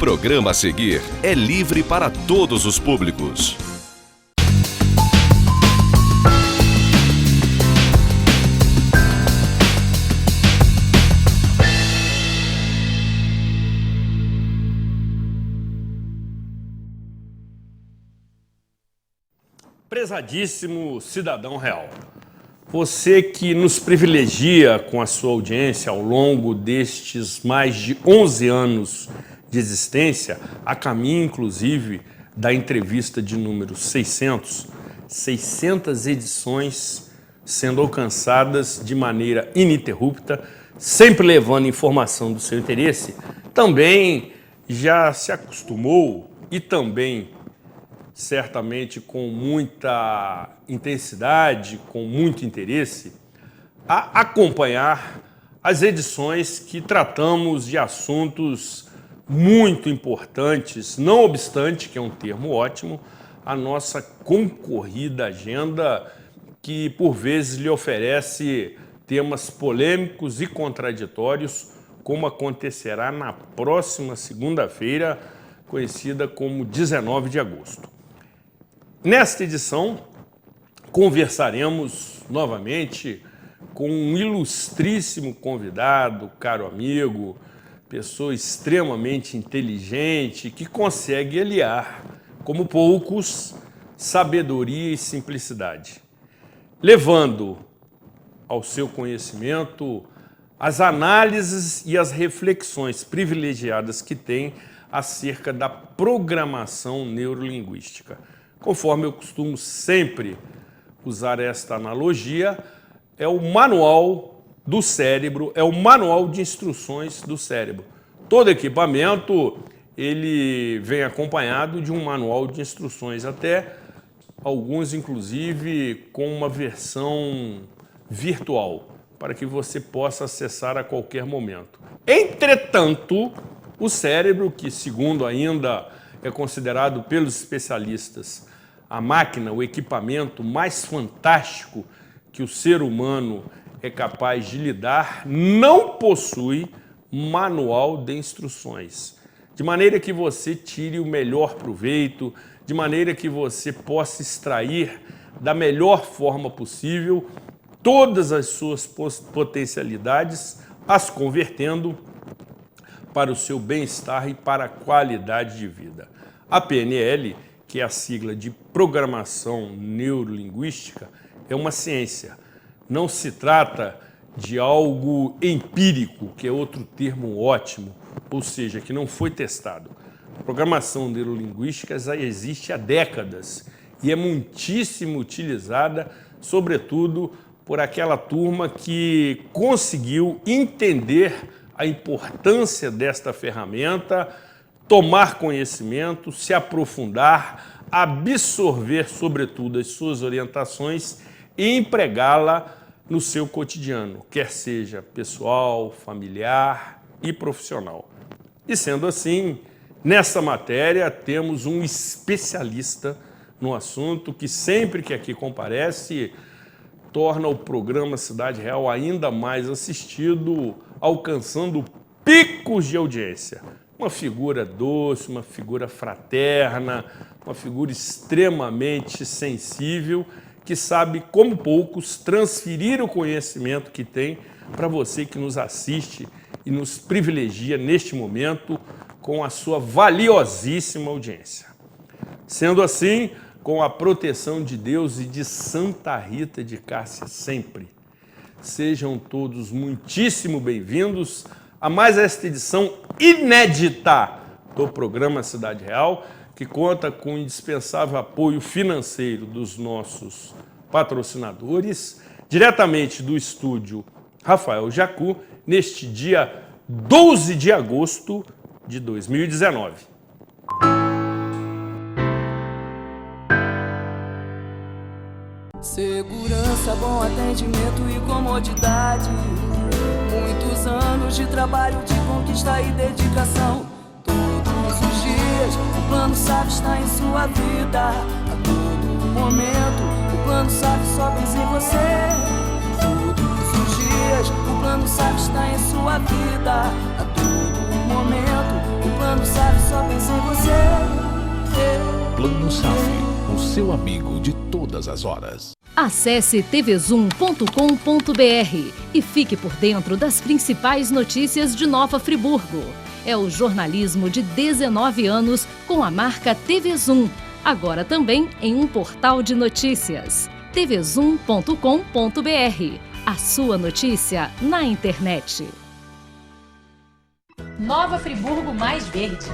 programa a seguir é livre para todos os públicos. Prezadíssimo cidadão real, você que nos privilegia com a sua audiência ao longo destes mais de 11 anos de existência, a caminho, inclusive, da entrevista de número 600 edições sendo alcançadas de maneira ininterrupta, sempre levando informação do seu interesse, também já se acostumou e também certamente com muita intensidade, com muito interesse, a acompanhar as edições que tratamos de assuntos muito importantes, não obstante, que é um termo ótimo, a nossa concorrida agenda que por vezes lhe oferece temas polêmicos e contraditórios, como acontecerá na próxima segunda-feira, conhecida como 19 de agosto. Nesta edição, conversaremos novamente com um ilustríssimo convidado, caro amigo, pessoa extremamente inteligente, que consegue aliar, como poucos, sabedoria e simplicidade, levando ao seu conhecimento as análises e as reflexões privilegiadas que tem acerca da programação neurolinguística. Conforme eu costumo sempre usar esta analogia, é o manual do cérebro, é o manual de instruções do cérebro. Todo equipamento ele vem acompanhado de um manual de instruções, até alguns inclusive com uma versão virtual, para que você possa acessar a qualquer momento. Entretanto, o cérebro, que segundo ainda é considerado pelos especialistas a máquina, o equipamento mais fantástico que o ser humano é capaz de lidar, não possui manual de instruções, de maneira que você tire o melhor proveito, de maneira que você possa extrair da melhor forma possível todas as suas potencialidades, as convertendo para o seu bem-estar e para a qualidade de vida. A PNL, que é a sigla de Programação Neurolinguística, é uma ciência. Não se trata de algo empírico, que é outro termo ótimo, ou seja, que não foi testado. A programação neurolinguística já existe há décadas e é muitíssimo utilizada, sobretudo por aquela turma que conseguiu entender a importância desta ferramenta, tomar conhecimento, se aprofundar, absorver, sobretudo, as suas orientações e empregá-la no seu cotidiano, quer seja pessoal, familiar e profissional. E sendo assim, nessa matéria temos um especialista no assunto que sempre que aqui comparece torna o programa Cidade Real ainda mais assistido, alcançando picos de audiência. Uma figura doce, uma figura fraterna, uma figura extremamente sensível, que sabe, como poucos, transferir o conhecimento que tem para você que nos assiste e nos privilegia neste momento com a sua valiosíssima audiência. Sendo assim, com a proteção de Deus e de Santa Rita de Cássia sempre, sejam todos muitíssimo bem-vindos a mais esta edição inédita do programa Cidade Real, que conta com o indispensável apoio financeiro dos nossos patrocinadores, diretamente do estúdio Rafael Jacu, neste dia 12 de agosto de 2019. Segurança, bom atendimento e comodidade. Muitos anos de trabalho, de conquista e dedicação. Todos os dias o Plano SAF está em sua vida. A todo momento o Plano SAF só pensa em você. Todos os dias o Plano SAF está em sua vida. A todo momento o Plano SAF só seu amigo de todas as horas. Acesse tvzoom.com.br e fique por dentro das principais notícias de Nova Friburgo. É o jornalismo de 19 anos com a marca TV Zoom, agora também em um portal de notícias. tvzoom.com.br, a sua notícia na internet. Nova Friburgo mais verde.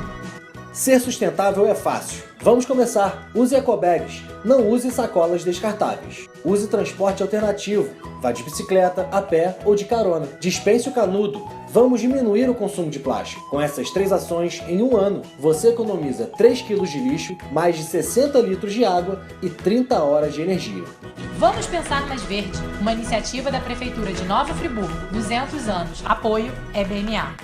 Ser sustentável é fácil. Vamos começar. Use ecobags. Não use sacolas descartáveis. Use transporte alternativo. Vá de bicicleta, a pé ou de carona. Dispense o canudo. Vamos diminuir o consumo de plástico. Com essas 3 ações, em um ano, você economiza 3 kg de lixo, mais de 60 litros de água e 30 horas de energia. Vamos pensar mais verde. Uma iniciativa da Prefeitura de Nova Friburgo. 200 anos. Apoio EBMA.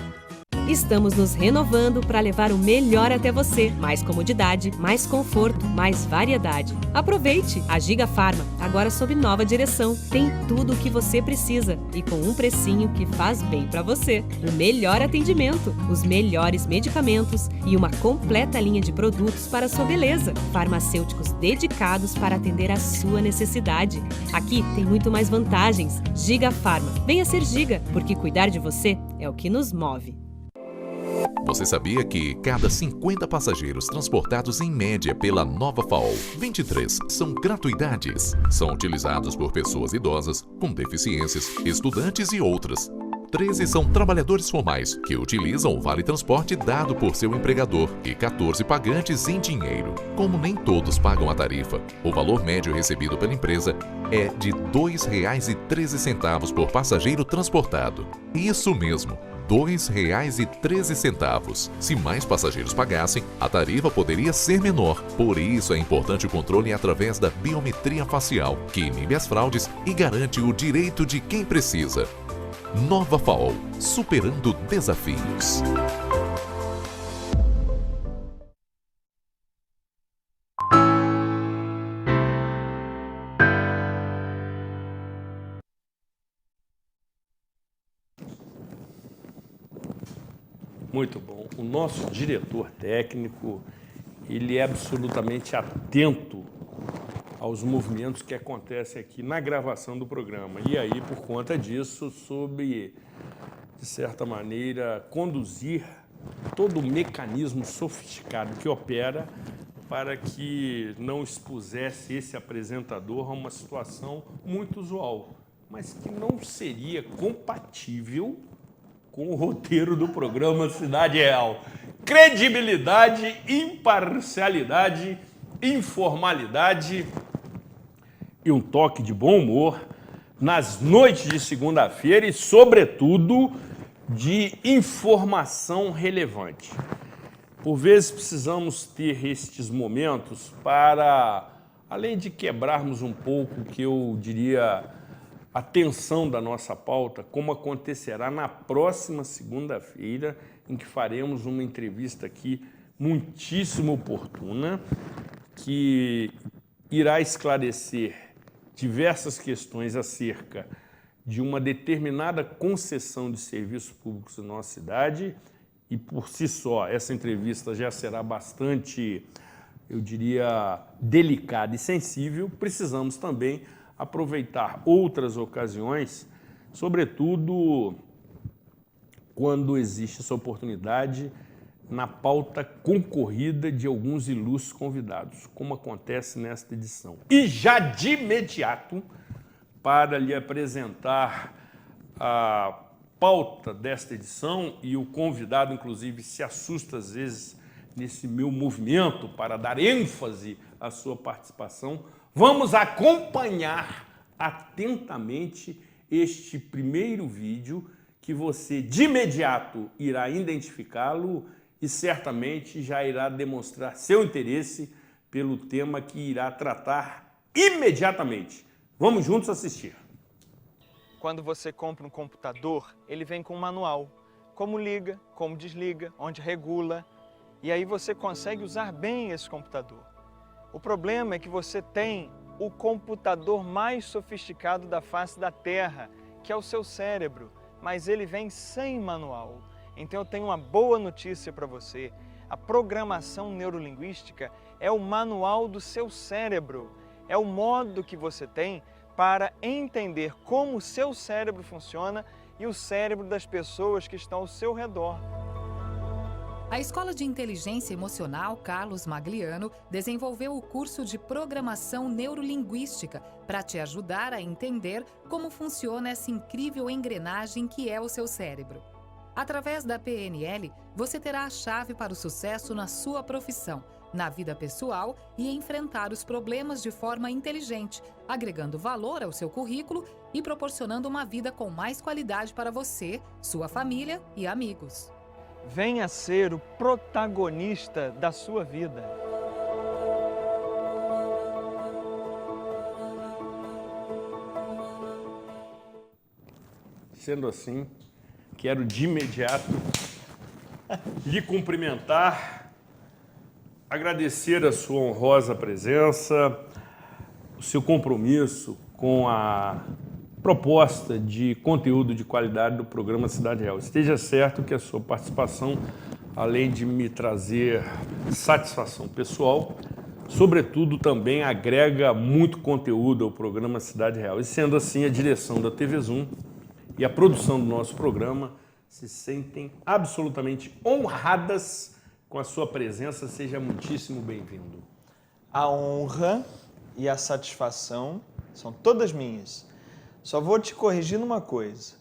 Estamos nos renovando para levar o melhor até você. Mais comodidade, mais conforto, mais variedade. Aproveite! A Giga Farma, agora sob nova direção, tem tudo o que você precisa e com um precinho que faz bem para você. O melhor atendimento, os melhores medicamentos e uma completa linha de produtos para a sua beleza. Farmacêuticos dedicados para atender a sua necessidade. Aqui tem muito mais vantagens. Giga Farma. Venha ser Giga, porque cuidar de você é o que nos move. Você sabia que cada 50 passageiros transportados em média pela Nova FAO, 23 são gratuidades? São utilizados por pessoas idosas, com deficiências, estudantes e outras. 13 são trabalhadores formais, que utilizam o vale-transporte dado por seu empregador, e 14 pagantes em dinheiro. Como nem todos pagam a tarifa, o valor médio recebido pela empresa é de R$ 2,13 por passageiro transportado. Isso mesmo! R$ 2,13. Se mais passageiros pagassem, a tarifa poderia ser menor. Por isso é importante o controle através da biometria facial, que inibe as fraudes e garante o direito de quem precisa. Nova FAO, superando desafios. Muito bom. O nosso diretor técnico, ele é absolutamente atento aos movimentos que acontecem aqui na gravação do programa. E aí, por conta disso, soube, de certa maneira, conduzir todo o mecanismo sofisticado que opera para que não expusesse esse apresentador a uma situação muito usual, mas que não seria compatível com o roteiro do programa Cidade Real. Credibilidade, imparcialidade, informalidade e um toque de bom humor nas noites de segunda-feira e, sobretudo, de informação relevante. Por vezes precisamos ter estes momentos para, além de quebrarmos um pouco o que eu diria a tensão da nossa pauta, como acontecerá na próxima segunda-feira, em que faremos uma entrevista aqui muitíssimo oportuna, que irá esclarecer diversas questões acerca de uma determinada concessão de serviços públicos na nossa cidade, e por si só essa entrevista já será bastante, eu diria, delicada e sensível. Precisamos também aproveitar outras ocasiões, sobretudo quando existe essa oportunidade na pauta concorrida de alguns ilustres convidados, como acontece nesta edição. E já de imediato, para lhe apresentar a pauta desta edição, e o convidado, inclusive, se assusta às vezes nesse meu movimento para dar ênfase à sua participação, vamos acompanhar atentamente este primeiro vídeo, que você de imediato irá identificá-lo e certamente já irá demonstrar seu interesse pelo tema que irá tratar imediatamente. Vamos juntos assistir. Quando você compra um computador, ele vem com um manual. Como liga, como desliga, onde regula. E aí você consegue usar bem esse computador. O problema é que você tem o computador mais sofisticado da face da Terra, que é o seu cérebro, mas ele vem sem manual. Então eu tenho uma boa notícia para você. A programação neurolinguística é o manual do seu cérebro, é o modo que você tem para entender como o seu cérebro funciona e o cérebro das pessoas que estão ao seu redor. A Escola de Inteligência Emocional Carlos Magliano desenvolveu o curso de Programação Neurolinguística para te ajudar a entender como funciona essa incrível engrenagem que é o seu cérebro. Através da PNL, você terá a chave para o sucesso na sua profissão, na vida pessoal e enfrentar os problemas de forma inteligente, agregando valor ao seu currículo e proporcionando uma vida com mais qualidade para você, sua família e amigos. Venha ser o protagonista da sua vida. Sendo assim, quero de imediato lhe cumprimentar, agradecer a sua honrosa presença, o seu compromisso com a proposta de conteúdo de qualidade do programa Cidade Real. Esteja certo que a sua participação, além de me trazer satisfação pessoal, sobretudo também agrega muito conteúdo ao programa Cidade Real. E sendo assim, a direção da TV Zoom e a produção do nosso programa se sentem absolutamente honradas com a sua presença. Seja muitíssimo bem-vindo. A honra e a satisfação são todas minhas. Só vou te corrigir numa coisa.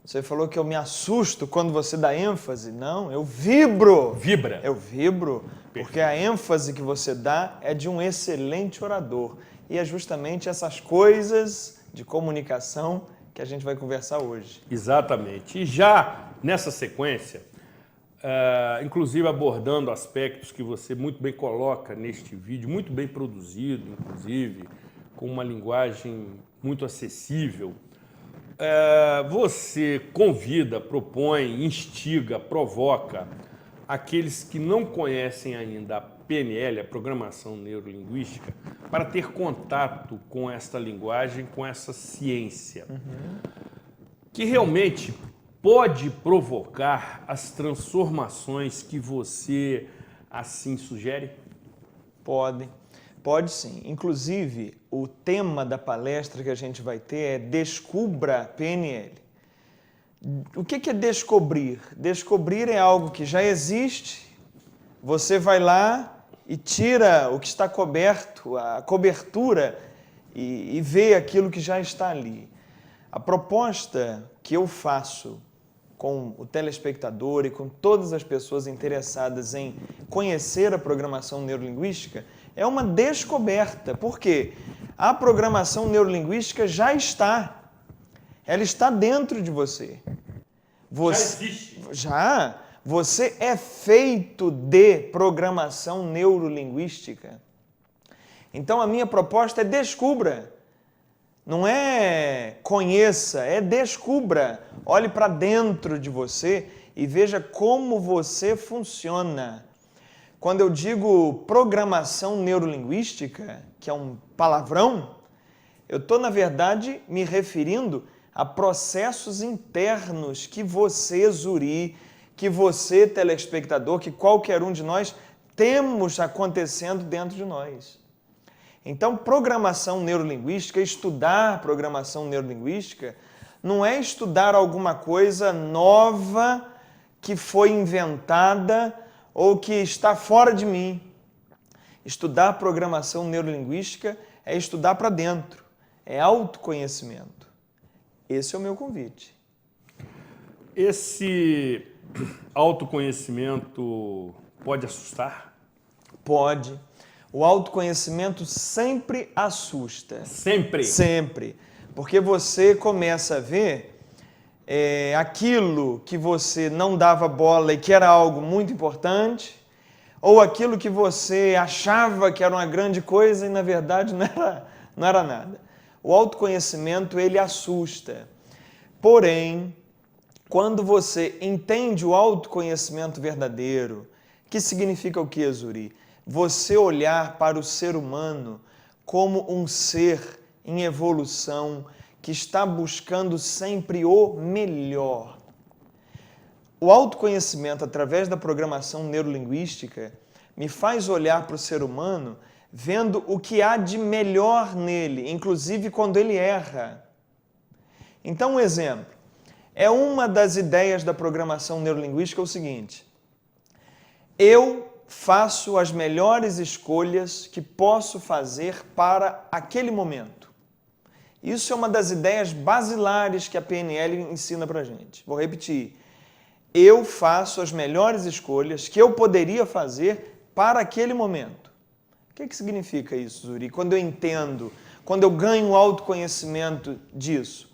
Você falou que eu me assusto quando você dá ênfase. Não, eu vibro. Vibra. Eu vibro, porque a ênfase que você dá é de um excelente orador. E é justamente essas coisas de comunicação que a gente vai conversar hoje. Exatamente. E já nessa sequência, inclusive abordando aspectos que você muito bem coloca neste vídeo, muito bem produzido, inclusive, com uma linguagem muito acessível, você convida, propõe, instiga, provoca aqueles que não conhecem ainda a PNL, a Programação Neurolinguística, para ter contato com esta linguagem, com essa ciência, que realmente pode provocar as transformações que você assim sugere? Pode sim. Inclusive, o tema da palestra que a gente vai ter é Descubra PNL. O que é descobrir? Descobrir é algo que já existe, você vai lá e tira o que está coberto, a cobertura, e vê aquilo que já está ali. A proposta que eu faço com o telespectador e com todas as pessoas interessadas em conhecer a programação neurolinguística é uma descoberta. Por quê? A programação neurolinguística já está. Ela está dentro de você. Já existe. Já. Você é feito de programação neurolinguística. Então a minha proposta é descubra. Não é conheça, é descubra. Olhe para dentro de você e veja como você funciona. Quando eu digo programação neurolinguística, que é um palavrão, eu estou, na verdade, me referindo a processos internos que você, Zuri, que você, telespectador, que qualquer um de nós temos acontecendo dentro de nós. Então, programação neurolinguística, estudar programação neurolinguística, não é estudar alguma coisa nova que foi inventada ou que está fora de mim. Estudar programação neurolinguística é estudar para dentro, é autoconhecimento. Esse é o meu convite. Esse autoconhecimento pode assustar? Pode. O autoconhecimento sempre assusta. Sempre? Sempre. Porque você começa a ver aquilo que você não dava bola e que era algo muito importante, ou aquilo que você achava que era uma grande coisa e, na verdade, não era nada. O autoconhecimento, ele assusta. Porém, quando você entende o autoconhecimento verdadeiro, que significa o quê, Zuri? Você olhar para o ser humano como um ser em evolução que está buscando sempre o melhor. o autoconhecimento através da programação neurolinguística me faz olhar para o ser humano vendo o que há de melhor nele, inclusive quando ele erra. Então, um exemplo. É uma das ideias da programação neurolinguística o seguinte: eu faço as melhores escolhas que posso fazer para aquele momento. Isso é uma das ideias basilares que a PNL ensina para a gente. Vou repetir. Eu faço as melhores escolhas que eu poderia fazer para aquele momento. O que significa isso, Zuri? Quando eu entendo, quando eu ganho autoconhecimento disso?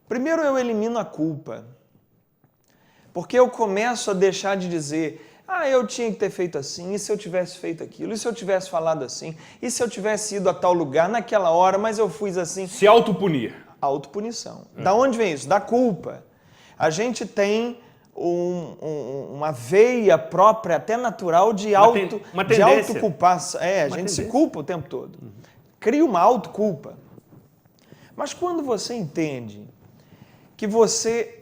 Primeiro eu elimino a culpa. Porque eu começo a deixar de dizer: eu tinha que ter feito assim, e se eu tivesse feito aquilo, e se eu tivesse falado assim, e se eu tivesse ido a tal lugar naquela hora, mas eu fiz assim. Se autopunir. Autopunição. Da onde vem isso? Da culpa. A gente tem uma veia própria, até natural, de autoculpar. A gente se culpa o tempo todo. Cria uma autoculpa. Mas quando você entende que você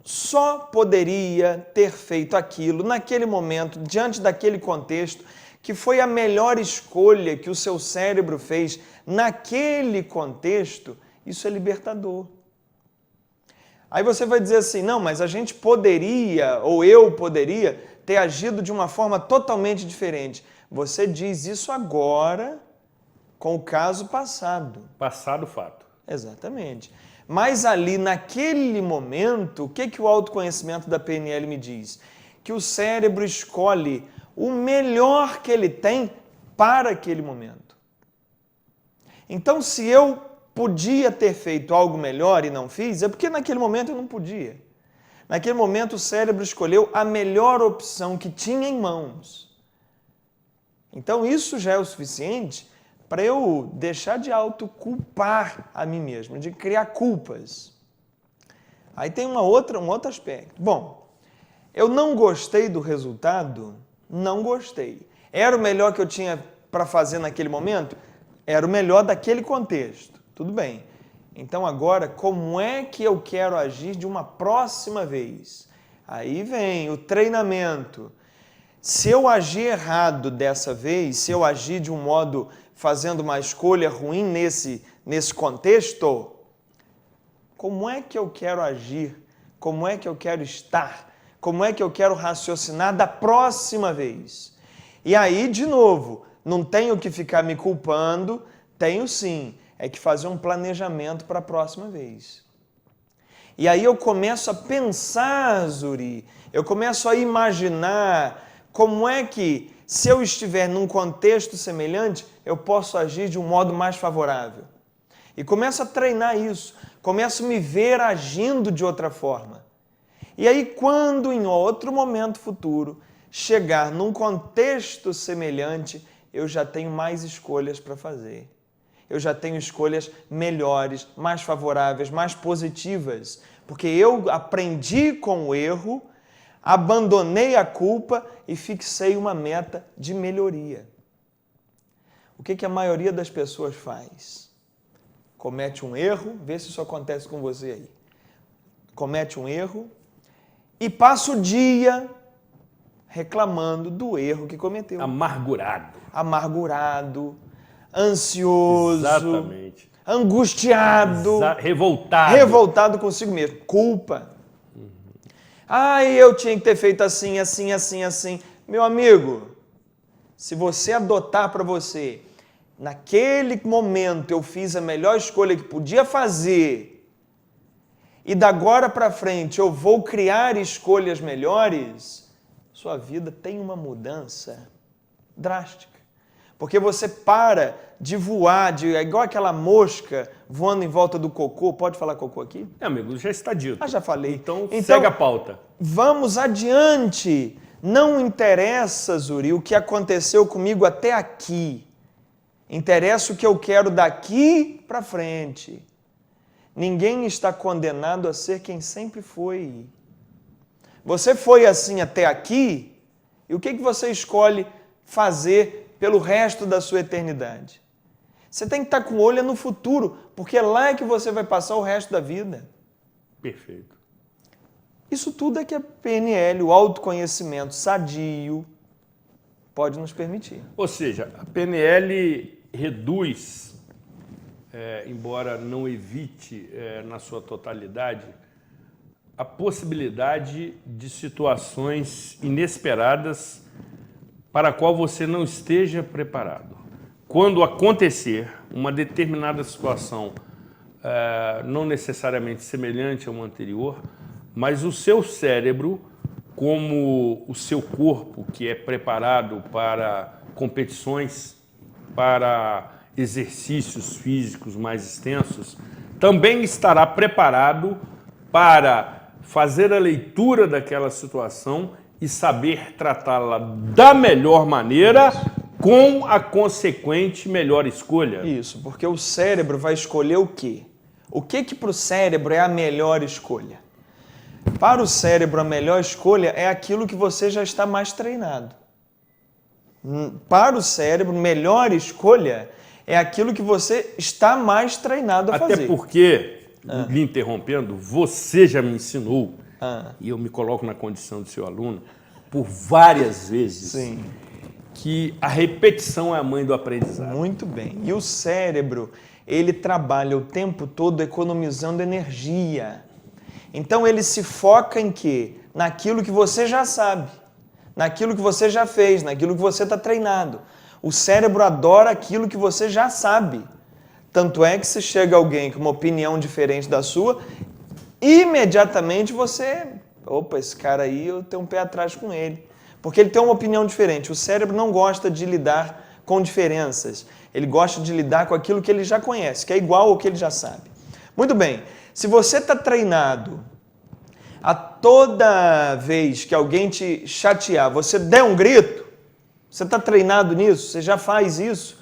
só poderia ter feito aquilo naquele momento, diante daquele contexto, que foi a melhor escolha que o seu cérebro fez naquele contexto, isso é libertador. Aí você vai dizer assim: não, mas a gente poderia, ou eu poderia, ter agido de uma forma totalmente diferente. Você diz isso agora com o caso passado. Passado fato. Exatamente. Mas ali, naquele momento, o que o autoconhecimento da PNL me diz? Que o cérebro escolhe o melhor que ele tem para aquele momento. Então, se eu podia ter feito algo melhor e não fiz, é porque naquele momento eu não podia. Naquele momento o cérebro escolheu a melhor opção que tinha em mãos. Então isso já é o suficiente para eu deixar de autoculpar a mim mesmo, de criar culpas. Aí tem um outro aspecto. Bom, eu não gostei do resultado? Não gostei. Era o melhor que eu tinha para fazer naquele momento? Era o melhor daquele contexto. Tudo bem. Então agora, como é que eu quero agir de uma próxima vez? Aí vem o treinamento. Se eu agir errado dessa vez, se eu agir de um modo fazendo uma escolha ruim nesse contexto, como é que eu quero agir? Como é que eu quero estar? Como é que eu quero raciocinar da próxima vez? E aí, de novo, não tenho que ficar me culpando, tenho sim. É que fazer um planejamento para a próxima vez. E aí eu começo a pensar, Zuri, eu começo a imaginar como é que, se eu estiver num contexto semelhante, eu posso agir de um modo mais favorável. E começo a treinar isso, começo a me ver agindo de outra forma. E aí, quando em outro momento futuro chegar num contexto semelhante, eu já tenho mais escolhas para fazer. Eu já tenho escolhas melhores, mais favoráveis, mais positivas, porque eu aprendi com o erro, abandonei a culpa e fixei uma meta de melhoria. O que a maioria das pessoas faz? Comete um erro, vê se isso acontece com você aí. Comete um erro e passa o dia reclamando do erro que cometeu. Amargurado, ansioso, exatamente, angustiado, revoltado consigo mesmo. Culpa. Eu tinha que ter feito assim. Meu amigo, se você adotar para você, naquele momento eu fiz a melhor escolha que podia fazer e da agora para frente eu vou criar escolhas melhores, sua vida tem uma mudança drástica. Porque você para de voar, é igual aquela mosca voando em volta do cocô. Pode falar cocô aqui? Amigo, já está dito. Já falei. Então segue a pauta. Vamos adiante. Não interessa, Zuri, o que aconteceu comigo até aqui. Interessa o que eu quero daqui para frente. Ninguém está condenado a ser quem sempre foi. Você foi assim até aqui, e o que você escolhe fazer pelo resto da sua eternidade? Você tem que estar com o olho no futuro, porque lá é que você vai passar o resto da vida. Perfeito. Isso tudo é que a PNL, o autoconhecimento sadio, pode nos permitir. Ou seja, a PNL reduz, embora não evite na sua totalidade, a possibilidade de situações inesperadas para a qual você não esteja preparado. Quando acontecer uma determinada situação, não necessariamente semelhante a uma anterior, mas o seu cérebro, como o seu corpo, que é preparado para competições, para exercícios físicos mais extensos, também estará preparado para fazer a leitura daquela situação e saber tratá-la da melhor maneira, com a consequente melhor escolha. Isso, porque o cérebro vai escolher o quê? O que para o cérebro é a melhor escolha? Para o cérebro, a melhor escolha é aquilo que você já está mais treinado. Para o cérebro, melhor escolha é aquilo que você está mais treinado a fazer. Até porque, lhe interrompendo, você já me ensinou, e eu me coloco na condição de seu aluno, por várias vezes, Sim. que a repetição é a mãe do aprendizado. Muito bem. E o cérebro, ele trabalha o tempo todo economizando energia. Então ele se foca em quê? Naquilo que você já sabe, naquilo que você já fez, naquilo que você está treinado. O cérebro adora aquilo que você já sabe. Tanto é que se chega alguém com uma opinião diferente da sua, imediatamente você... Opa, esse cara aí eu tenho um pé atrás com ele. Porque ele tem uma opinião diferente. O cérebro não gosta de lidar com diferenças. Ele gosta de lidar com aquilo que ele já conhece, que é igual ao que ele já sabe. Muito bem. Se você está treinado a toda vez que alguém te chatear, você der um grito, você está treinado nisso, você já faz isso,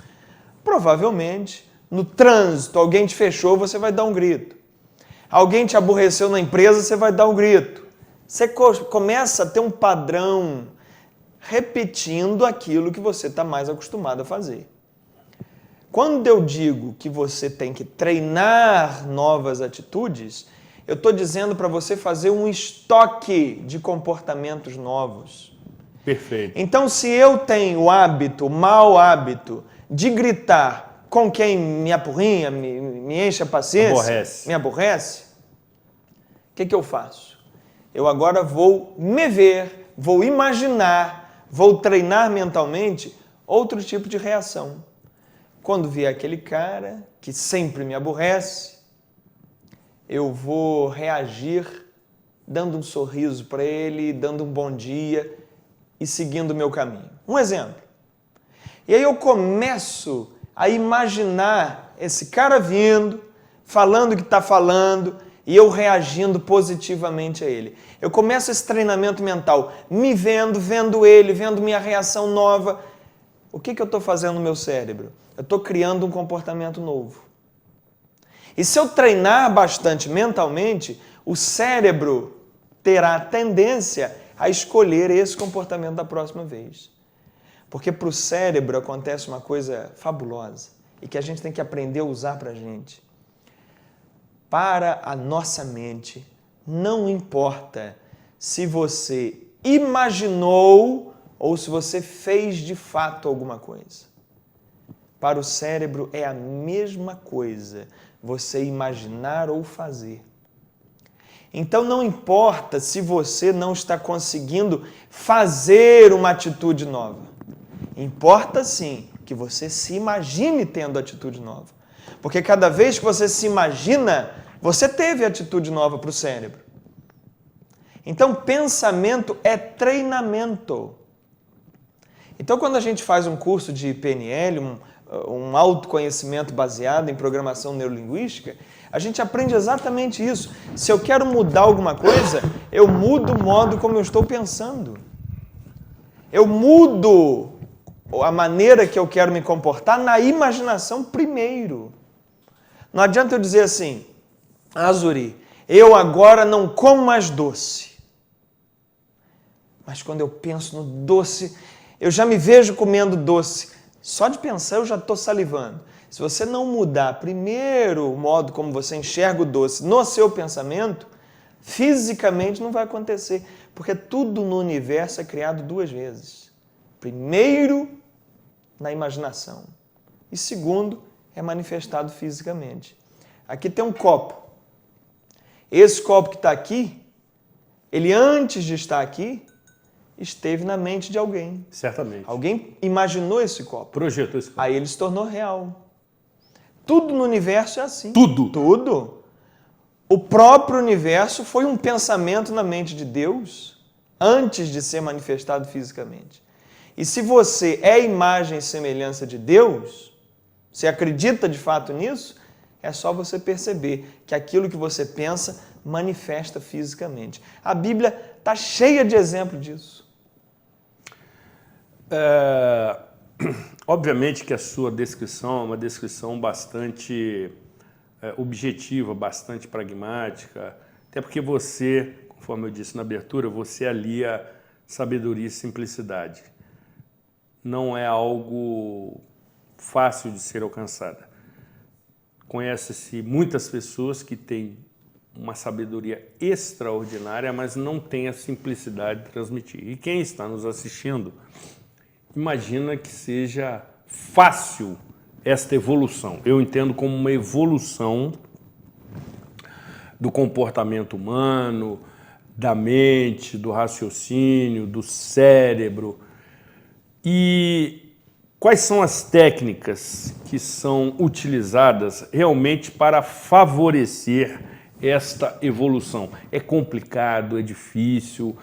provavelmente no trânsito alguém te fechou, você vai dar um grito. Alguém te aborreceu na empresa, você vai dar um grito. Você começa a ter um padrão repetindo aquilo que você está mais acostumado a fazer. Quando eu digo que você tem que treinar novas atitudes, eu estou dizendo para você fazer um estoque de comportamentos novos. Perfeito. Então, se eu tenho o hábito, o mau hábito, de gritar com quem me apurrinha, me enche a paciência, me aborrece, o que eu faço? Eu agora vou me ver, vou imaginar, vou treinar mentalmente outro tipo de reação. Quando vier aquele cara que sempre me aborrece, eu vou reagir dando um sorriso para ele, dando um bom dia e seguindo o meu caminho. Um exemplo. E aí eu começo a imaginar esse cara vindo, falando o que está falando e eu reagindo positivamente a ele. Eu começo esse treinamento mental, me vendo, vendo ele, vendo minha reação nova. O que eu estou fazendo no meu cérebro? Eu estou criando um comportamento novo. E se eu treinar bastante mentalmente, o cérebro terá a tendência a escolher esse comportamento da próxima vez. Porque para o cérebro acontece uma coisa fabulosa e que a gente tem que aprender a usar para a gente. Para a nossa mente, não importa se você imaginou ou se você fez de fato alguma coisa. Para o cérebro é a mesma coisa você imaginar ou fazer. Então não importa se você não está conseguindo fazer uma atitude nova. Importa sim que você se imagine tendo atitude nova. Porque cada vez que você se imagina, você teve atitude nova para o cérebro. Então pensamento é treinamento. Então quando a gente faz um curso de PNL, um autoconhecimento baseado em programação neurolinguística, a gente aprende exatamente isso. Se eu quero mudar alguma coisa, eu mudo o modo como eu estou pensando. Eu mudo a maneira que eu quero me comportar na imaginação primeiro. Não adianta eu dizer assim, Zuri, eu agora não como mais doce. Mas quando eu penso no doce, eu já me vejo comendo doce. Só de pensar eu já estou salivando. Se você não mudar primeiro o modo como você enxerga o doce no seu pensamento, Fisicamente não vai acontecer, porque tudo no universo é criado 2 vezes. Primeiro, na imaginação. E segundo, é manifestado fisicamente. Aqui tem um copo. Esse copo que está aqui, ele antes de estar aqui, esteve na mente de alguém. Certamente. Alguém imaginou esse copo. Projetou esse copo. Aí ele se tornou real. Tudo no universo é assim. Tudo. Tudo. O próprio universo foi um pensamento na mente de Deus antes de ser manifestado fisicamente. E se você é imagem e semelhança de Deus, você acredita de fato nisso, é só você perceber que aquilo que você pensa manifesta fisicamente. A Bíblia está cheia de exemplos disso. Obviamente que a sua descrição é uma descrição bastante objetiva, bastante pragmática, até porque você, conforme eu disse na abertura, você alia sabedoria e simplicidade. Não é algo fácil de ser alcançada. Conhece-se muitas pessoas que têm uma sabedoria extraordinária, mas não têm a simplicidade de transmitir. E quem está nos assistindo, imagina que seja fácil esta evolução. Eu entendo como uma evolução do comportamento humano, da mente, do raciocínio, do cérebro. E quais são as técnicas que são utilizadas realmente para favorecer esta evolução? É complicado, é difícil,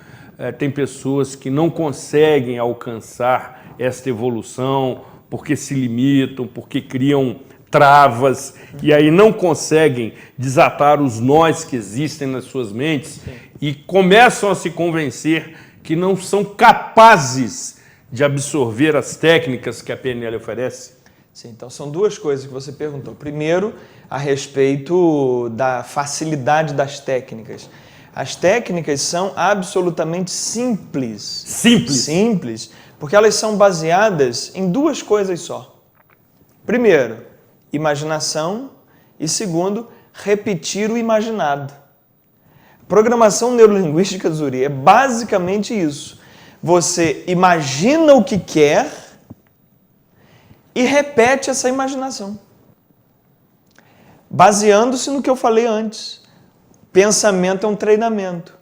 tem pessoas que não conseguem alcançar esta evolução porque se limitam, porque criam travas e aí não conseguem desatar os nós que existem nas suas mentes e começam a se convencer que não são capazes de absorver as técnicas que a PNL oferece? Sim, então são 2 coisas que você perguntou. Primeiro, a respeito da facilidade das técnicas. As técnicas são absolutamente simples. Simples? Simples, porque elas são baseadas em 2 coisas só. Primeiro, imaginação e segundo, repetir o imaginado. Programação neurolinguística, Zuri, é basicamente isso. Você imagina o que quer e repete essa imaginação. Baseando-se no que eu falei antes. Pensamento é um treinamento.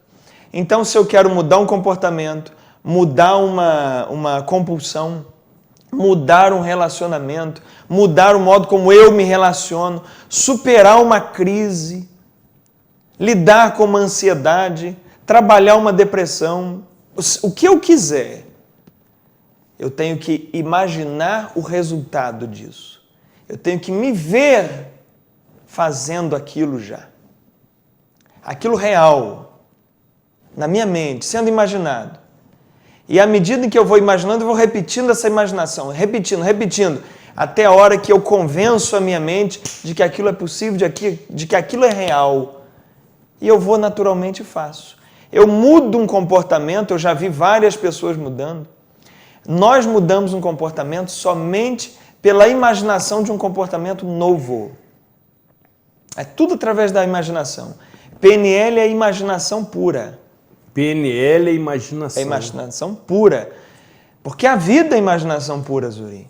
Então, se eu quero mudar um comportamento, mudar uma compulsão, mudar um relacionamento, mudar o modo como eu me relaciono, superar uma crise, lidar com uma ansiedade, trabalhar uma depressão, o que eu quiser, eu tenho que imaginar o resultado disso. Eu tenho que me ver fazendo aquilo já. Aquilo real, na minha mente, sendo imaginado. E à medida que eu vou imaginando, eu vou repetindo essa imaginação, repetindo, até a hora que eu convenço a minha mente de que aquilo é possível, de que aquilo é real. E eu vou naturalmente e faço. Eu mudo um comportamento, eu já vi várias pessoas mudando. Nós mudamos um comportamento somente pela imaginação de um comportamento novo. É tudo através da imaginação. PNL é imaginação pura. PNL é imaginação. É imaginação pura. Porque a vida é imaginação pura, Zuri.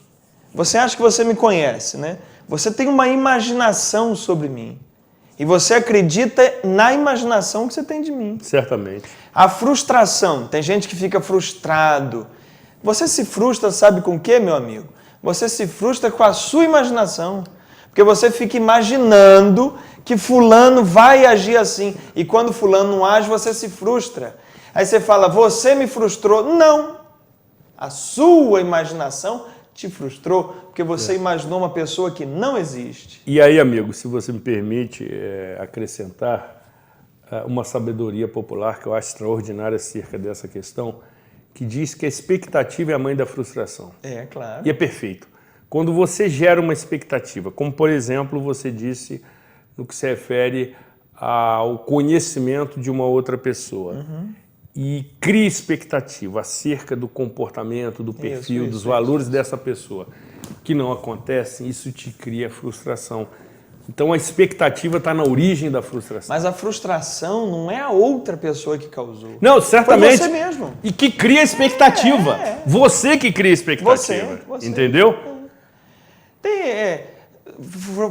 Você acha que você me conhece, né? Você tem uma imaginação sobre mim. E você acredita na imaginação que você tem de mim. Certamente. A frustração. Tem gente que fica frustrado. Você se frustra, sabe com o quê, meu amigo? Você se frustra com a sua imaginação. Porque você fica imaginando que fulano vai agir assim. E quando fulano não age, você se frustra. Aí você fala, você me frustrou. Não. A sua imaginação te frustrou porque você imaginou uma pessoa que não existe. E aí, amigo, se você me permite acrescentar uma sabedoria popular que eu acho extraordinária acerca dessa questão, que diz que a expectativa é a mãe da frustração. É, claro. E é perfeito. Quando você gera uma expectativa, como por exemplo você disse no que se refere ao conhecimento de uma outra pessoa, e cria expectativa acerca do comportamento, do perfil, dos valores dessa pessoa, que não acontecem, isso te cria frustração. Então a expectativa está na origem da frustração. Mas a frustração não é a outra pessoa que causou. Não, certamente. Foi você mesmo. E que cria expectativa. Você que cria expectativa. Você. Entendeu? Tem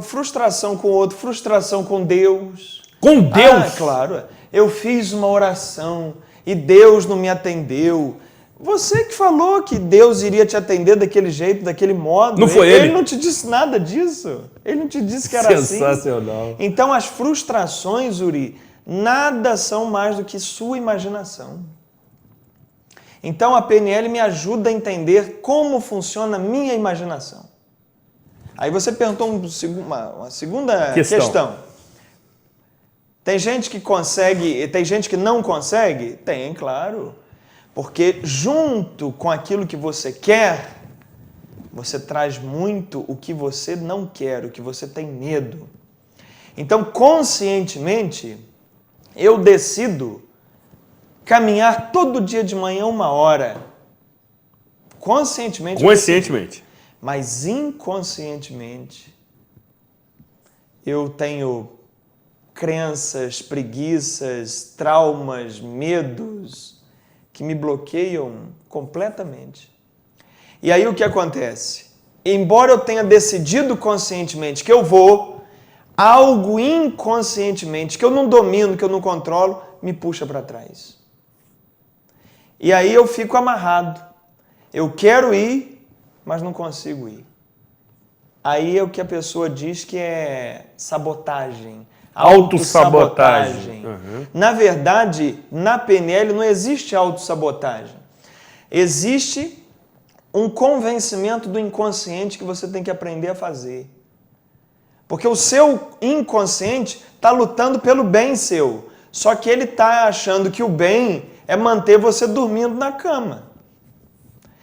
frustração com o outro, frustração com Deus. Com Deus? Claro. Eu fiz uma oração e Deus não me atendeu. Você que falou que Deus iria te atender daquele jeito, daquele modo. Não foi ele? Ele não te disse nada disso. Ele não te disse que era assim. Sensacional. Então as frustrações, Uri, nada são mais do que sua imaginação. Então a PNL me ajuda a entender como funciona a minha imaginação. Aí você perguntou uma segunda questão. Tem gente que consegue, tem gente que não consegue? Tem, claro. Porque junto com aquilo que você quer, você traz muito o que você não quer, o que você tem medo. Então, conscientemente, eu decido caminhar todo dia de manhã 1 hora. Conscientemente. Conscientemente. Mas inconscientemente, eu tenho crenças, preguiças, traumas, medos que me bloqueiam completamente. E aí o que acontece? Embora eu tenha decidido conscientemente que eu vou, algo inconscientemente que eu não domino, que eu não controlo, me puxa para trás. E aí eu fico amarrado. Eu quero ir, mas não consigo ir. Aí é o que a pessoa diz que é sabotagem. Autossabotagem. Uhum. Na verdade, na PNL não existe autossabotagem. Existe um convencimento do inconsciente que você tem que aprender a fazer. Porque o seu inconsciente está lutando pelo bem seu. Só que ele está achando que o bem é manter você dormindo na cama.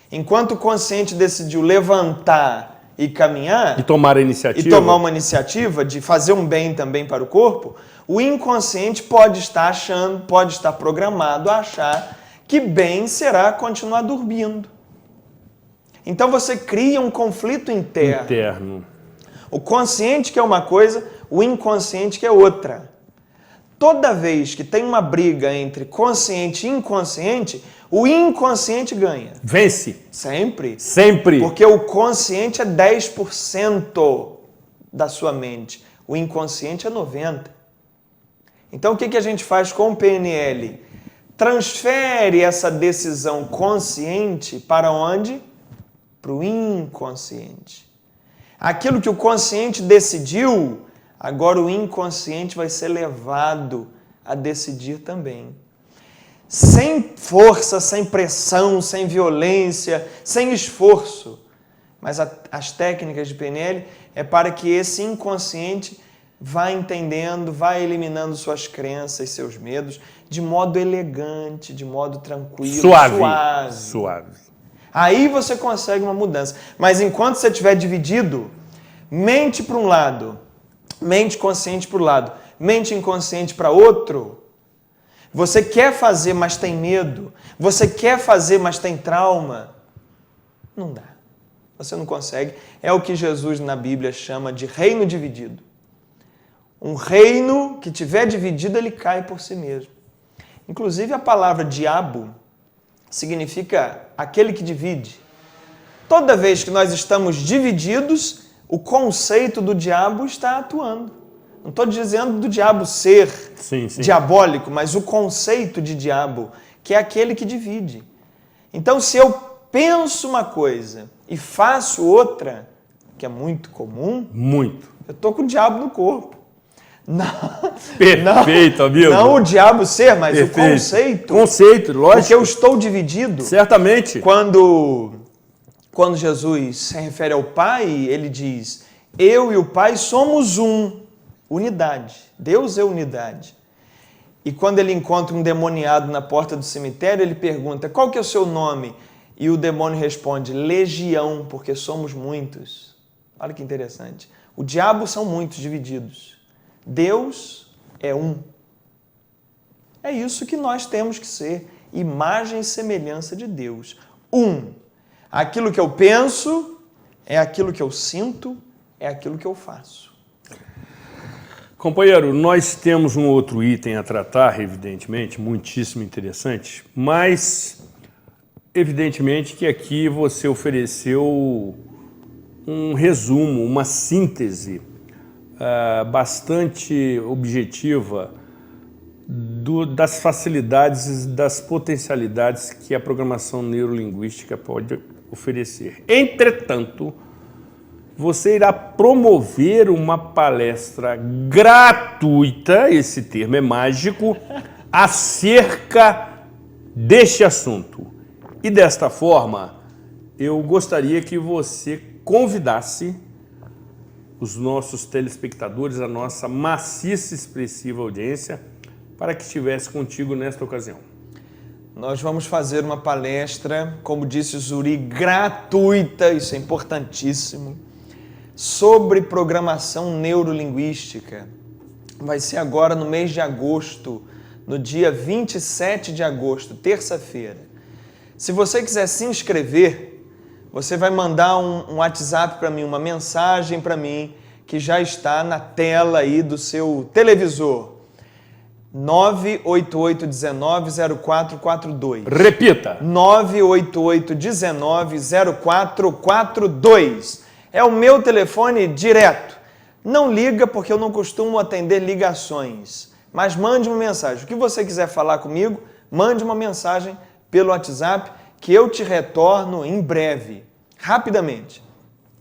Enquanto o consciente decidiu levantar e caminhar, e tomar a iniciativa, e tomar uma iniciativa de fazer um bem também para o corpo, o inconsciente pode estar achando, pode estar programado a achar que bem será continuar dormindo. Então você cria um conflito interno. O consciente que é uma coisa, o inconsciente que é outra. Toda vez que tem uma briga entre consciente e inconsciente, o inconsciente ganha. Vence. Sempre. Sempre. Porque o consciente é 10% da sua mente. O inconsciente é 90%. Então o que a gente faz com o PNL? Transfere essa decisão consciente para onde? Para o inconsciente. Aquilo que o consciente decidiu, agora o inconsciente vai ser levado a decidir também. Sem força, sem pressão, sem violência, sem esforço. Mas as técnicas de PNL é para que esse inconsciente vá entendendo, vá eliminando suas crenças, seus medos, de modo elegante, de modo tranquilo, suave. Aí você consegue uma mudança. Mas enquanto você estiver dividido, mente para um lado, mente consciente para o lado, mente inconsciente para outro, você quer fazer, mas tem medo. Você quer fazer, mas tem trauma. Não dá. Você não consegue. É o que Jesus na Bíblia chama de reino dividido. Um reino que tiver dividido, ele cai por si mesmo. Inclusive a palavra diabo significa aquele que divide. Toda vez que nós estamos divididos, o conceito do diabo está atuando. Não estou dizendo do diabo ser diabólico, mas o conceito de diabo, que é aquele que divide. Então, se eu penso uma coisa e faço outra, que é muito comum, eu estou com o diabo no corpo. Não, perfeito, amigo. Não o diabo ser, mas perfeito. O conceito. Conceito, lógico. Porque eu estou dividido. Certamente. Quando Jesus se refere ao Pai, ele diz, eu e o Pai somos um. Unidade. Deus é unidade. E quando ele encontra um demoniado na porta do cemitério, ele pergunta, qual que é o seu nome? E o demônio responde, Legião, porque somos muitos. Olha que interessante. O diabo são muitos divididos. Deus é um. É isso que nós temos que ser. Imagem e semelhança de Deus. Um. Aquilo que eu penso é aquilo que eu sinto, é aquilo que eu faço. Companheiro, nós temos um outro item a tratar, evidentemente, muitíssimo interessante, mas evidentemente que aqui você ofereceu um resumo, uma síntese bastante objetiva das facilidades, das potencialidades que a programação neurolinguística pode oferecer. Entretanto, você irá promover uma palestra gratuita, esse termo é mágico, acerca deste assunto. E desta forma, eu gostaria que você convidasse os nossos telespectadores, a nossa maciça e expressiva audiência, para que estivesse contigo nesta ocasião. Nós vamos fazer uma palestra, como disse o Zuri, gratuita, isso é importantíssimo, sobre programação neurolinguística. Vai ser agora no mês de agosto, no dia 27 de agosto, terça-feira. Se você quiser se inscrever, você vai mandar um WhatsApp para mim, uma mensagem para mim, que já está na tela aí do seu televisor. 988-19-0442. Repita! 988-19-0442. É o meu telefone direto. Não liga porque eu não costumo atender ligações, mas mande uma mensagem. O que você quiser falar comigo, mande uma mensagem pelo WhatsApp que eu te retorno em breve, rapidamente.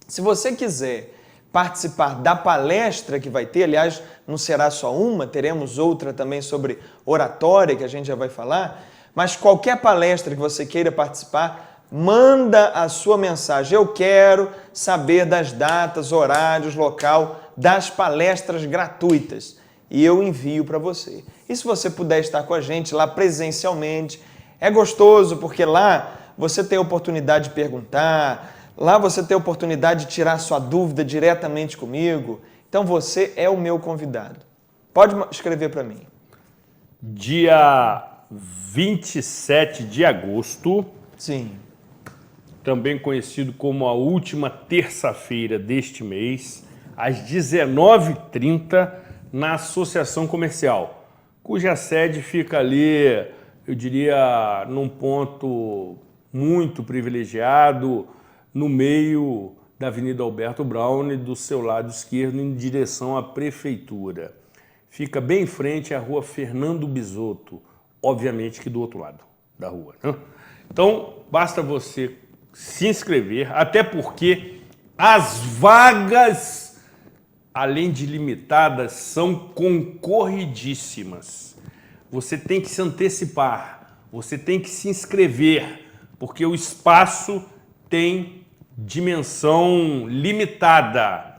Se você quiser participar da palestra que vai ter, aliás, não será só uma, teremos outra também sobre oratória, que a gente já vai falar, mas qualquer palestra que você queira participar, manda a sua mensagem. Eu quero saber das datas, horários, local das palestras gratuitas e eu envio para você. E se você puder estar com a gente lá presencialmente, é gostoso porque lá você tem a oportunidade de perguntar, lá você tem a oportunidade de tirar sua dúvida diretamente comigo. Então você é o meu convidado. Pode escrever para mim. Dia 27 de agosto. Sim. Também conhecido como a última terça-feira deste mês, às 19h30, na Associação Comercial, cuja sede fica ali, eu diria, num ponto muito privilegiado, no meio da Avenida Alberto Braune, do seu lado esquerdo, em direção à Prefeitura. Fica bem em frente à Rua Fernando Bisotto, obviamente que do outro lado da rua, né? Então, basta você se inscrever, até porque as vagas, além de limitadas, são concorridíssimas. Você tem que se antecipar, você tem que se inscrever, porque o espaço tem dimensão limitada.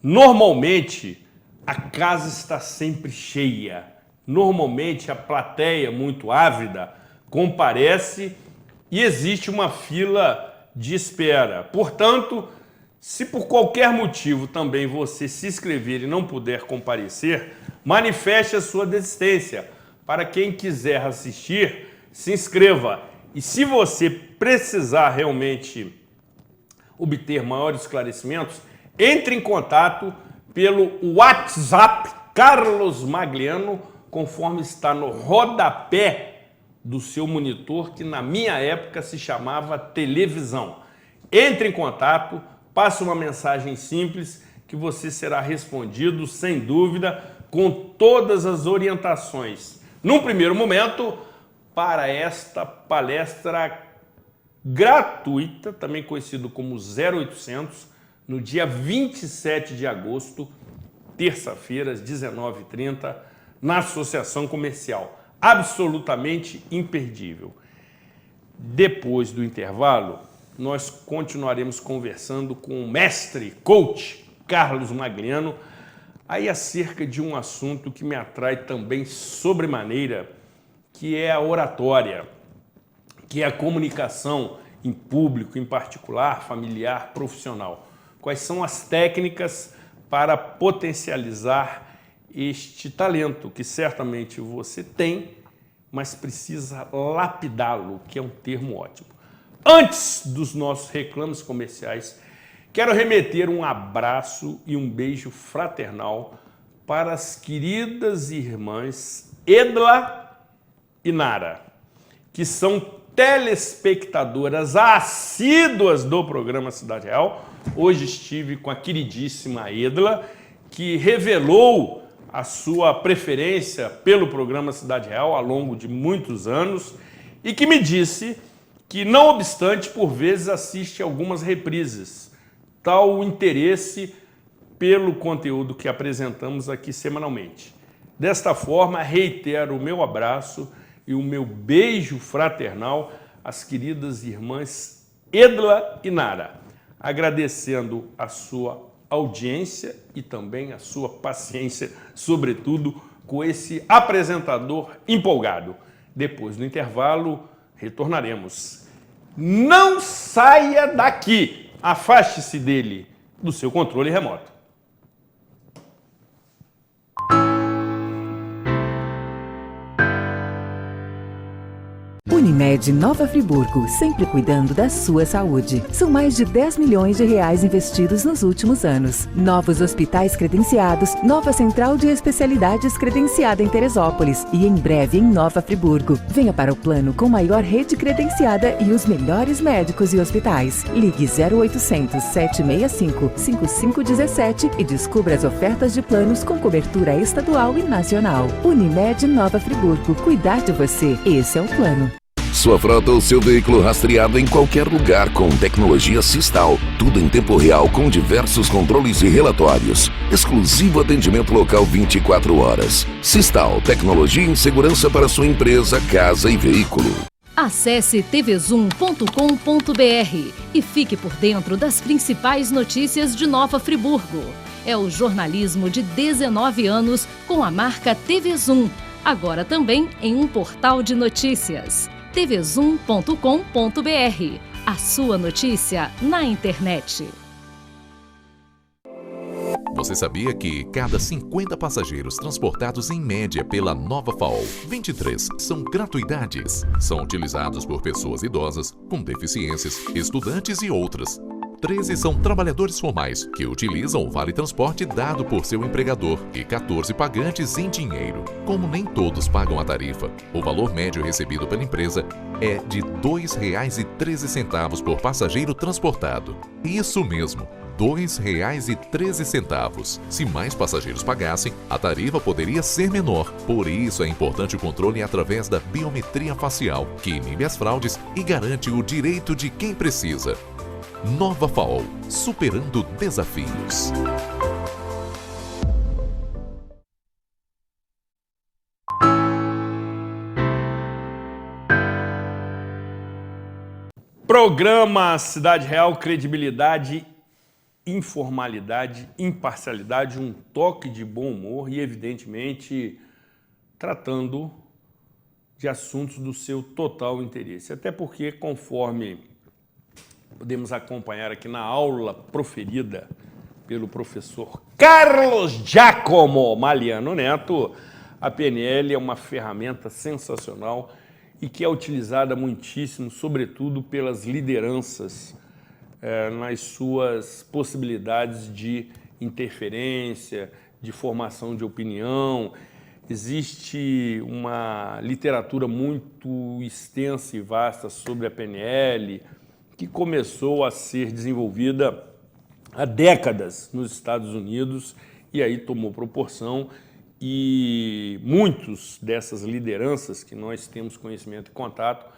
Normalmente, a casa está sempre cheia. Normalmente, a plateia, muito ávida, comparece e existe uma fila de espera. Portanto, se por qualquer motivo também você se inscrever e não puder comparecer, manifeste a sua desistência. Para quem quiser assistir, se inscreva. E se você precisar realmente obter maiores esclarecimentos, entre em contato pelo WhatsApp Carlos Magliano, conforme está no rodapé do seu monitor, que na minha época se chamava televisão. Entre em contato, passe uma mensagem simples que você será respondido, sem dúvida, com todas as orientações. Num primeiro momento, para esta palestra gratuita, também conhecido como 0800, no dia 27 de agosto, terça-feira, às 19h30, na Associação Comercial. Absolutamente imperdível. Depois do intervalo, nós continuaremos conversando com o mestre, coach, Carlos Magliano, aí acerca de um assunto que me atrai também sobremaneira, que é a oratória, que é a comunicação em público, em particular, familiar, profissional. Quais são as técnicas para potencializar este talento que certamente você tem, mas precisa lapidá-lo, que é um termo ótimo. Antes dos nossos reclames comerciais, quero remeter um abraço e um beijo fraternal para as queridas irmãs Edla e Nara, que são telespectadoras assíduas do programa Cidade Real. Hoje estive com a queridíssima Edla, que revelou a sua preferência pelo programa Cidade Real ao longo de muitos anos e que me disse que, não obstante, por vezes assiste algumas reprises. Tal o interesse pelo conteúdo que apresentamos aqui semanalmente. Desta forma, reitero o meu abraço e o meu beijo fraternal às queridas irmãs Edla e Nara, agradecendo a sua audiência e também a sua paciência, sobretudo com esse apresentador empolgado. Depois do intervalo, retornaremos. Não saia daqui! Afaste-se dele, do seu controle remoto. Unimed Nova Friburgo, sempre cuidando da sua saúde. São mais de 10 milhões de reais investidos nos últimos anos. Novos hospitais credenciados, nova central de especialidades credenciada em Teresópolis e em breve em Nova Friburgo. Venha para o plano com maior rede credenciada e os melhores médicos e hospitais. Ligue 0800 765 5517 e descubra as ofertas de planos com cobertura estadual e nacional. Unimed Nova Friburgo, cuidar de você. Esse é o plano. Sua frota ou seu veículo rastreado em qualquer lugar com tecnologia Sistal. Tudo em tempo real com diversos controles e relatórios. Exclusivo atendimento local 24 horas. Sistal, tecnologia em segurança para sua empresa, casa e veículo. Acesse tvzoom.com.br e fique por dentro das principais notícias de Nova Friburgo. É o jornalismo de 19 anos com a marca TV Zoom. Agora também em um portal de notícias. tvzoom.com.br. A sua notícia na internet. Você sabia que cada 50 passageiros transportados em média pela Nova FAO, 23 são gratuidades? São utilizados por pessoas idosas, com deficiências, estudantes e outras. 13 são trabalhadores formais, que utilizam o vale-transporte dado por seu empregador, e 14 pagantes em dinheiro. Como nem todos pagam a tarifa, o valor médio recebido pela empresa é de R$ 2,13 por passageiro transportado. Isso mesmo, R$ 2,13. Se mais passageiros pagassem, a tarifa poderia ser menor. Por isso é importante o controle através da biometria facial, que inibe as fraudes e garante o direito de quem precisa. Nova FAO, superando desafios. Programa Cidade Real, credibilidade, informalidade, imparcialidade, um toque de bom humor e, evidentemente, tratando de assuntos do seu total interesse. Até porque, conforme podemos acompanhar aqui na aula proferida pelo professor Carlos Giacomo Maliano Neto, a PNL é uma ferramenta sensacional e que é utilizada muitíssimo, sobretudo pelas lideranças, nas suas possibilidades de interferência, de formação de opinião. Existe uma literatura muito extensa e vasta sobre a PNL, que começou a ser desenvolvida há décadas nos Estados Unidos e aí tomou proporção, e muitos dessas lideranças que nós temos conhecimento e contato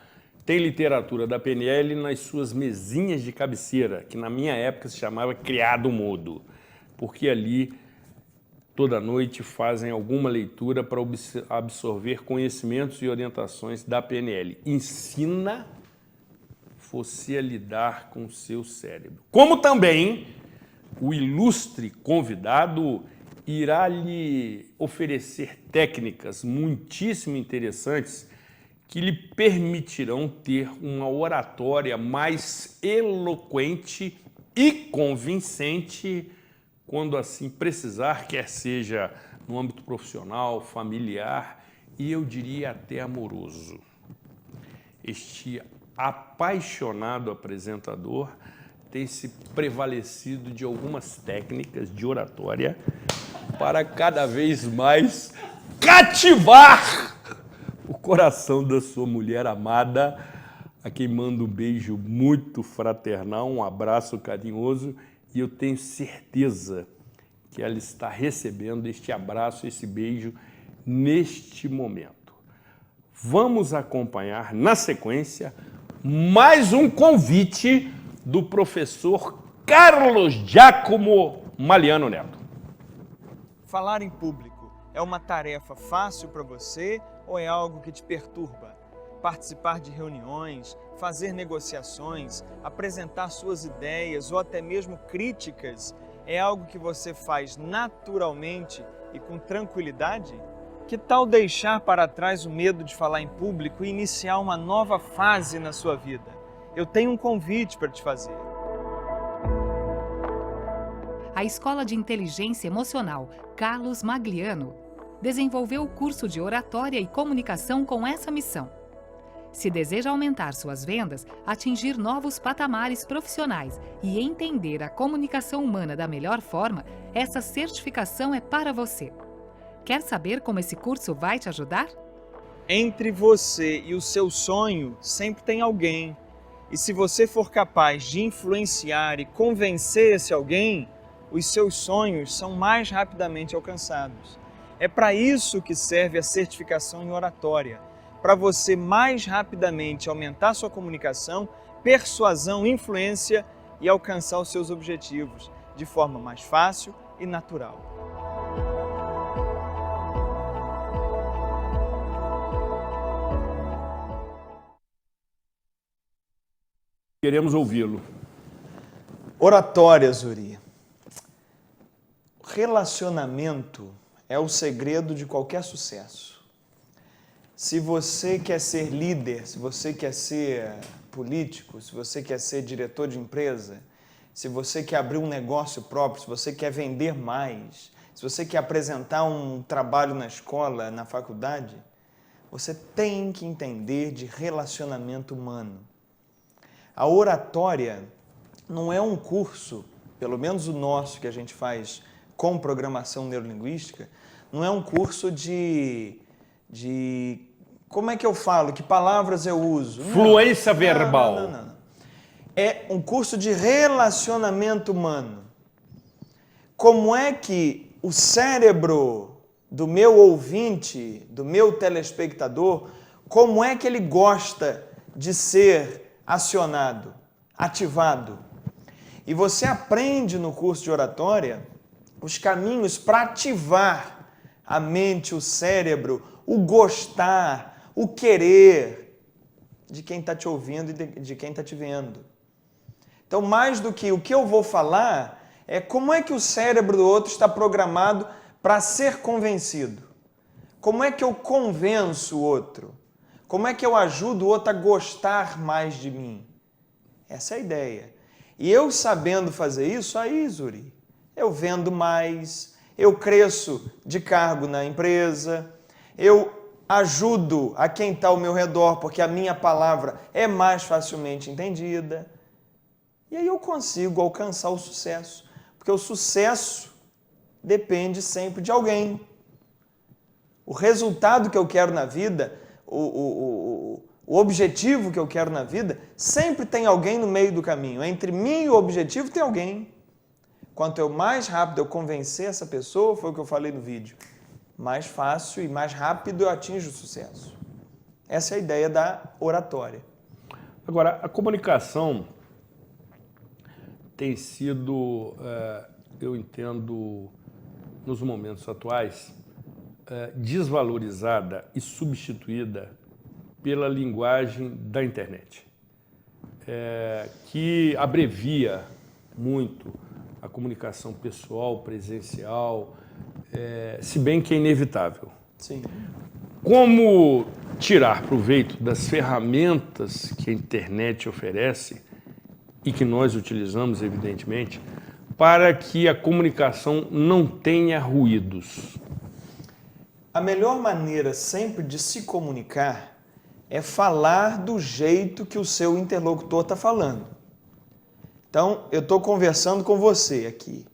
têm literatura da PNL nas suas mesinhas de cabeceira, que na minha época se chamava criado mudo, porque ali toda noite fazem alguma leitura para absorver conhecimentos e orientações da PNL. Ensina você a lidar com o seu cérebro. Como também o ilustre convidado irá lhe oferecer técnicas muitíssimo interessantes que lhe permitirão ter uma oratória mais eloquente e convincente quando assim precisar, quer seja no âmbito profissional, familiar e eu diria até amoroso. Este apaixonado apresentador tem se prevalecido de algumas técnicas de oratória para cada vez mais cativar o coração da sua mulher amada, a quem mando um beijo muito fraternal, um abraço carinhoso, e eu tenho certeza que ela está recebendo este abraço, esse beijo, neste momento. Vamos acompanhar, na sequência, mais um convite do professor Carlos Giacomo Maliano Neto. Falar em público é uma tarefa fácil para você ou é algo que te perturba? Participar de reuniões, fazer negociações, apresentar suas ideias ou até mesmo críticas é algo que você faz naturalmente e com tranquilidade? Que tal deixar para trás o medo de falar em público e iniciar uma nova fase na sua vida? Eu tenho um convite para te fazer. A Escola de Inteligência Emocional Carlos Magliano desenvolveu o curso de oratória e comunicação com essa missão. Se deseja aumentar suas vendas, atingir novos patamares profissionais e entender a comunicação humana da melhor forma, essa certificação é para você. Quer saber como esse curso vai te ajudar? Entre você e o seu sonho, sempre tem alguém. E se você for capaz de influenciar e convencer esse alguém, os seus sonhos são mais rapidamente alcançados. É para isso que serve a certificação em oratória, para você mais rapidamente aumentar sua comunicação, persuasão, influência e alcançar os seus objetivos de forma mais fácil e natural. Queremos ouvi-lo. Oratória, Zuri. Relacionamento é o segredo de qualquer sucesso. Se você quer ser líder, se você quer ser político, se você quer ser diretor de empresa, se você quer abrir um negócio próprio, se você quer vender mais, se você quer apresentar um trabalho na escola, na faculdade, você tem que entender de relacionamento humano. A oratória não é um curso, pelo menos o nosso que a gente faz com programação neurolinguística, não é um curso de como é que eu falo, que palavras eu uso? Fluência verbal. Não. É um curso de relacionamento humano. Como é que o cérebro do meu ouvinte, do meu telespectador, como é que ele gosta de ser acionado, ativado? E você aprende no curso de oratória os caminhos para ativar a mente, o cérebro, o gostar, o querer de quem está te ouvindo e de quem está te vendo. Então, mais do que o que eu vou falar, é como é que o cérebro do outro está programado para ser convencido. Como é que eu convenço o outro? Como é que eu ajudo o outro a gostar mais de mim? Essa é a ideia. E eu sabendo fazer isso, aí, Zuri, eu vendo mais, eu cresço de cargo na empresa, eu ajudo a quem está ao meu redor, porque a minha palavra é mais facilmente entendida. E aí eu consigo alcançar o sucesso, porque o sucesso depende sempre de alguém. O resultado que eu quero na vida, o objetivo que eu quero na vida, sempre tem alguém no meio do caminho. Entre mim e o objetivo tem alguém. Quanto mais rápido eu convencer essa pessoa, foi o que eu falei no vídeo, mais fácil e mais rápido eu atinjo o sucesso. Essa é a ideia da oratória. Agora, a comunicação tem sido, eu entendo, nos momentos atuais, desvalorizada e substituída pela linguagem da internet, que abrevia muito a comunicação pessoal, presencial, se bem que é inevitável. Sim. Como tirar proveito das ferramentas que a internet oferece e que nós utilizamos, evidentemente, para que a comunicação não tenha ruídos? A melhor maneira sempre de se comunicar é falar do jeito que o seu interlocutor está falando. Então, eu estou conversando com você aqui.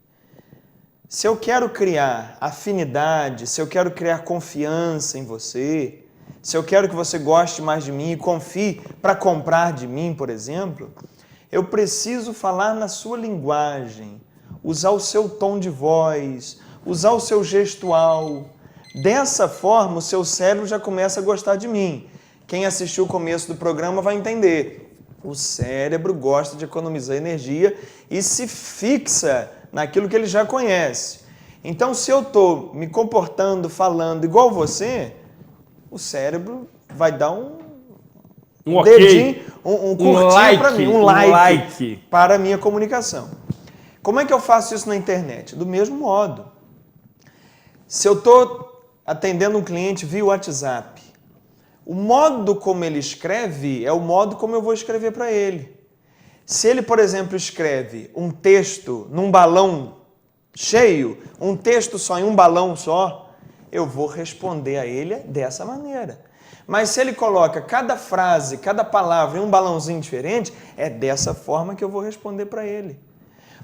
Se eu quero criar afinidade, se eu quero criar confiança em você, se eu quero que você goste mais de mim e confie para comprar de mim, por exemplo, eu preciso falar na sua linguagem, usar o seu tom de voz, usar o seu gestual. Dessa forma, o seu cérebro já começa a gostar de mim. Quem assistiu o começo do programa vai entender. O cérebro gosta de economizar energia e se fixa naquilo que ele já conhece. Então, se eu estou me comportando, falando igual você, o cérebro vai dar um dedinho, um curtir para mim, um like para a minha comunicação. Como é que eu faço isso na internet? Do mesmo modo. Se eu estou atendendo um cliente via WhatsApp, o modo como ele escreve é o modo como eu vou escrever para ele. Se ele, por exemplo, escreve um texto num balão cheio, um texto só em um balão só, eu vou responder a ele dessa maneira. Mas se ele coloca cada frase, cada palavra em um balãozinho diferente, é dessa forma que eu vou responder para ele.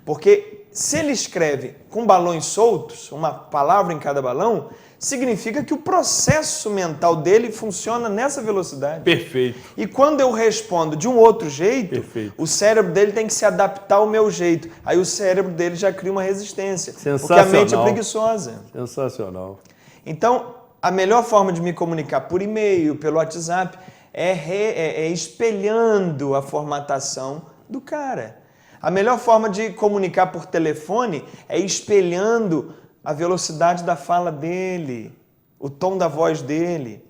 Porque se ele escreve com balões soltos, uma palavra em cada balão, significa que o processo mental dele funciona nessa velocidade. Perfeito. E quando eu respondo de um outro jeito, o cérebro dele tem que se adaptar ao meu jeito. Aí o cérebro dele já cria uma resistência. Porque a mente é preguiçosa. Sensacional. Então, a melhor forma de me comunicar por e-mail, pelo WhatsApp, é espelhando a formatação do cara. A melhor forma de comunicar por telefone é espelhando a velocidade da fala dele, o tom da voz dele.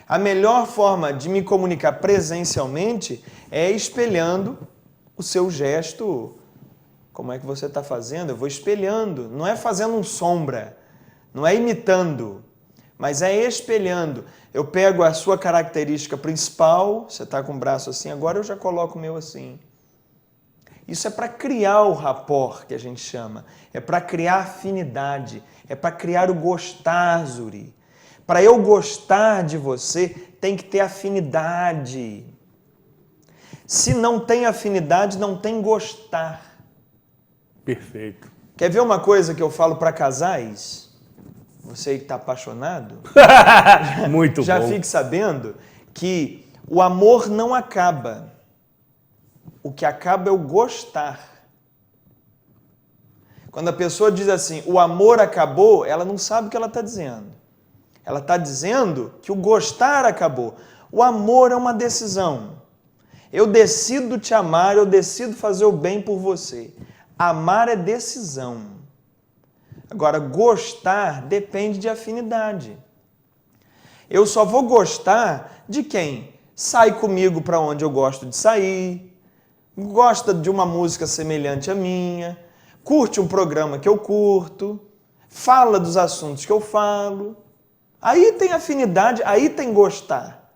A melhor forma de me comunicar presencialmente é espelhando o seu gesto. Como é que você está fazendo? Eu vou espelhando. Não é fazendo um sombra, não é imitando, mas é espelhando. Eu pego a sua característica principal, você está com o braço assim, agora eu já coloco o meu assim. Isso é para criar o rapport, que a gente chama. É para criar afinidade. É para criar o gostar, Zuri. Para eu gostar de você, tem que ter afinidade. Se não tem afinidade, não tem gostar. Perfeito. Quer ver uma coisa que eu falo para casais? Você que está apaixonado, Muito já bom. fique sabendo que o amor não acaba. O que acaba é o gostar. Quando a pessoa diz assim, o amor acabou, ela não sabe o que ela está dizendo. Ela está dizendo que o gostar acabou. O amor é uma decisão. Eu decido te amar, eu decido fazer o bem por você. Amar é decisão. Agora, gostar depende de afinidade. Eu só vou gostar de quem sai comigo para onde eu gosto de sair, gosta de uma música semelhante à minha, curte um programa que eu curto, fala dos assuntos que eu falo. Aí tem afinidade, aí tem gostar.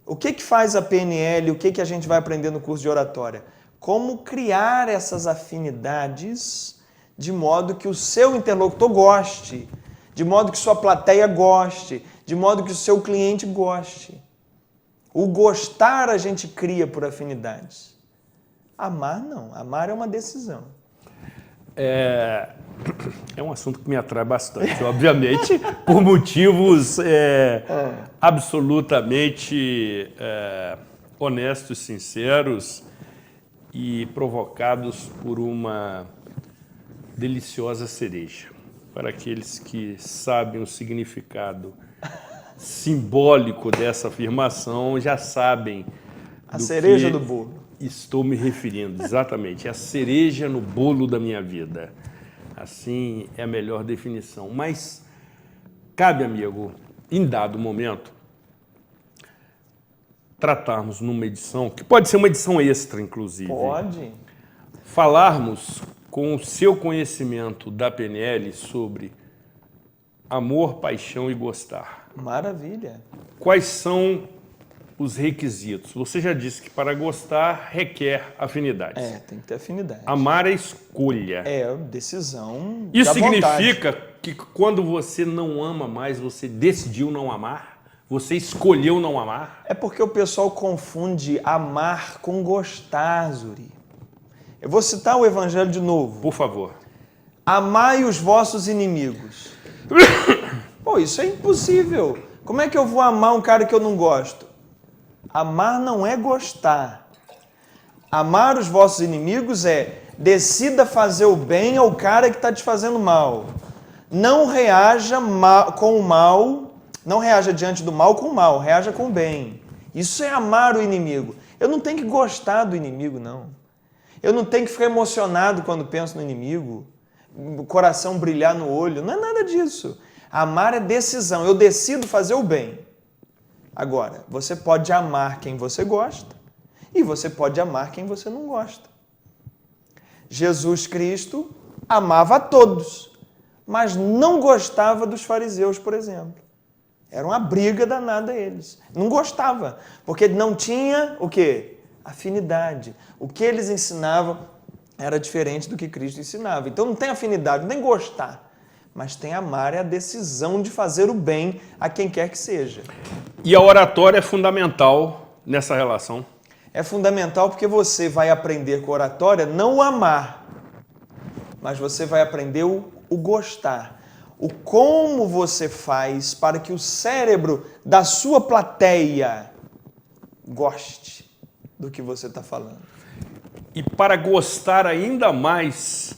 O que faz a PNL, o que a gente vai aprender no curso de oratória? Como criar essas afinidades de modo que o seu interlocutor goste, de modo que sua plateia goste, de modo que o seu cliente goste. O gostar a gente cria por afinidades. Amar não. Amar é uma decisão. É um assunto que me atrai bastante, obviamente, por motivos absolutamente honestos, sinceros e provocados por uma deliciosa cereja. Para aqueles que sabem o significado simbólico dessa afirmação, já sabem a cereja do bolo. Estou me referindo, exatamente. É a cereja no bolo da minha vida. Assim é a melhor definição. Mas cabe, amigo, em dado momento, tratarmos numa edição, que pode ser uma edição extra, inclusive. Pode. Falarmos com o seu conhecimento da PNL sobre amor, paixão e gostar. Maravilha. Quais são os requisitos? Você já disse que para gostar requer afinidade. Tem que ter afinidade. Amar é escolha. É decisão. Isso significa que quando você não ama mais, você decidiu não amar? Você escolheu não amar? É porque o pessoal confunde amar com gostar, Zuri. Eu vou citar o Evangelho de novo. Por favor. amai os vossos inimigos. Pô, isso é impossível. Como é que eu vou amar um cara que eu não gosto? Amar não é gostar. Amar os vossos inimigos é decida fazer o bem ao cara que está te fazendo mal. Não reaja com o mal, não reaja diante do mal com o mal, reaja com o bem. Isso é amar o inimigo. Eu não tenho que gostar do inimigo, não. Eu não tenho que ficar emocionado quando penso no inimigo, o coração brilhar no olho, não é nada disso. Amar é decisão, eu decido fazer o bem. Agora, você pode amar quem você gosta e você pode amar quem você não gosta. Jesus Cristo amava a todos, mas não gostava dos fariseus, por exemplo. Era uma briga danada a eles. Não gostava, porque não tinha o quê? Afinidade. O que eles ensinavam era diferente do que Cristo ensinava. Então não tem afinidade, não tem gostar, mas tem amar, é a decisão de fazer o bem a quem quer que seja. E a oratória é fundamental nessa relação? É fundamental porque você vai aprender com a oratória não o amar, mas você vai aprender o gostar. O como você faz para que o cérebro da sua plateia goste do que você está falando. E para gostar ainda mais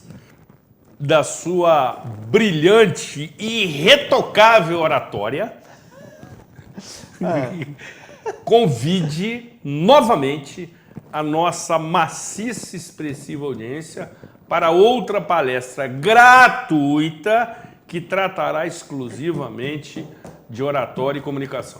da sua brilhante e irretocável oratória, convide novamente a nossa maciça e expressiva audiência para outra palestra gratuita que tratará exclusivamente de oratória e comunicação.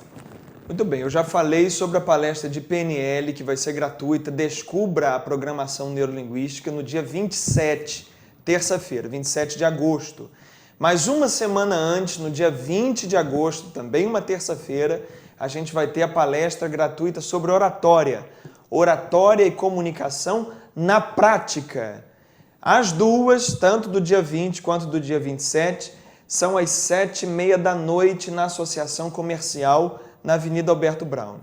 Muito bem, eu já falei sobre a palestra de PNL, que vai ser gratuita. Descubra a programação neurolinguística no dia 27, terça-feira, 27 de agosto. Mas uma semana antes, no dia 20 de agosto, também uma terça-feira, a gente vai ter a palestra gratuita sobre oratória. Oratória e comunicação na prática. As duas, tanto do dia 20 quanto do dia 27, são às 7h30 da noite na Associação Comercial, na Avenida Alberto Brown.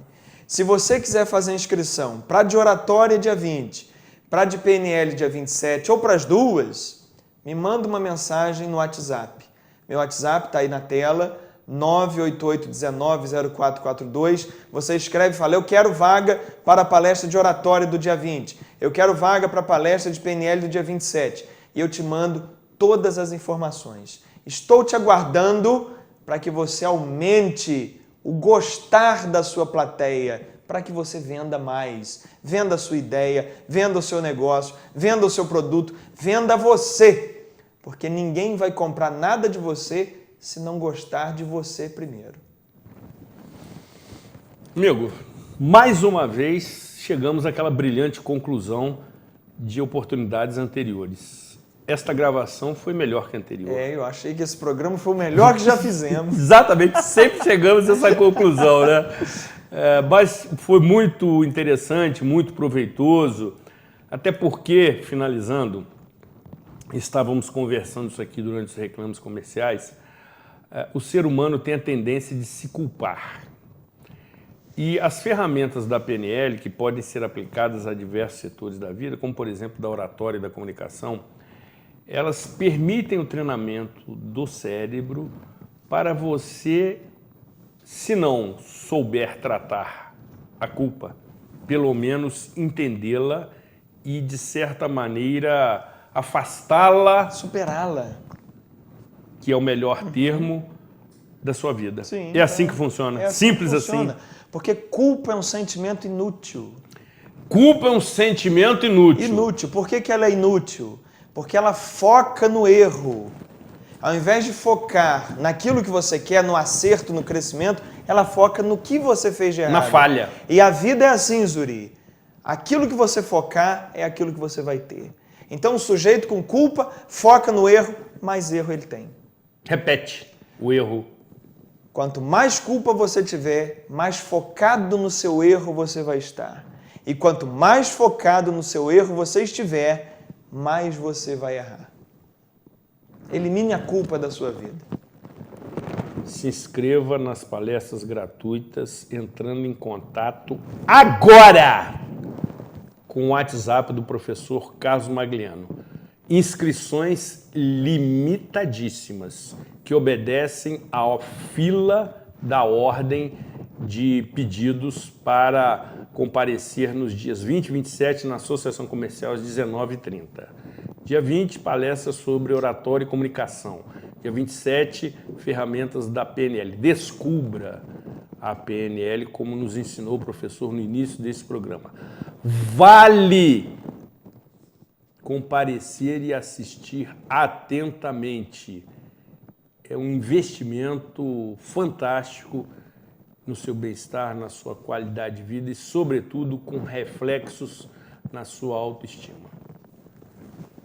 Se você quiser fazer inscrição para de oratória dia 20, para de PNL dia 27 ou para as duas, me manda uma mensagem no WhatsApp. Meu WhatsApp está aí na tela, 988190442. Você escreve e fala, eu quero vaga para a palestra de oratória do dia 20. Eu quero vaga para a palestra de PNL do dia 27. E eu te mando todas as informações. Estou te aguardando para que você aumente o gostar da sua plateia, para que você venda mais, venda a sua ideia, venda o seu negócio, venda o seu produto, venda você, porque ninguém vai comprar nada de você se não gostar de você primeiro. Amigo, mais uma vez chegamos àquela brilhante conclusão de oportunidades anteriores. Esta gravação foi melhor que a anterior. Eu achei que esse programa foi o melhor que já fizemos. Exatamente, sempre chegamos a essa conclusão, né? Mas foi muito interessante, muito proveitoso, até porque, finalizando, estávamos conversando isso aqui durante os reclames comerciais, o ser humano tem a tendência de se culpar. E as ferramentas da PNL, que podem ser aplicadas a diversos setores da vida, como por exemplo da oratória e da comunicação, elas permitem o treinamento do cérebro para você, se não souber tratar a culpa, pelo menos entendê-la e, de certa maneira, afastá-la, superá-la, que é o melhor termo da sua vida. Sim, é assim que funciona. É assim simples que funciona. assim. Porque culpa é um sentimento inútil. Culpa é um sentimento inútil. Inútil. Por que ela é inútil? Porque ela foca no erro. Ao invés de focar naquilo que você quer, no acerto, no crescimento, ela foca no que você fez de errado. Na falha. E a vida é assim, Zuri. Aquilo que você focar é aquilo que você vai ter. Então o sujeito com culpa foca no erro, mais erro ele tem. Repete o erro. Quanto mais culpa você tiver, mais focado no seu erro você vai estar. E quanto mais focado no seu erro você estiver, mais você vai errar. Elimine a culpa da sua vida. Se inscreva nas palestras gratuitas entrando em contato agora com o WhatsApp do professor Carlos Magliano. inscrições limitadíssimas, que obedecem à fila da ordem de pedidos para comparecer nos dias 20 e 27 na Associação Comercial às 19h30. Dia 20, palestra sobre oratória e comunicação. Dia 27, ferramentas da PNL. Descubra a PNL, como nos ensinou o professor no início desse programa. Vale comparecer e assistir atentamente. É um investimento fantástico no seu bem-estar, na sua qualidade de vida e, sobretudo, com reflexos na sua autoestima.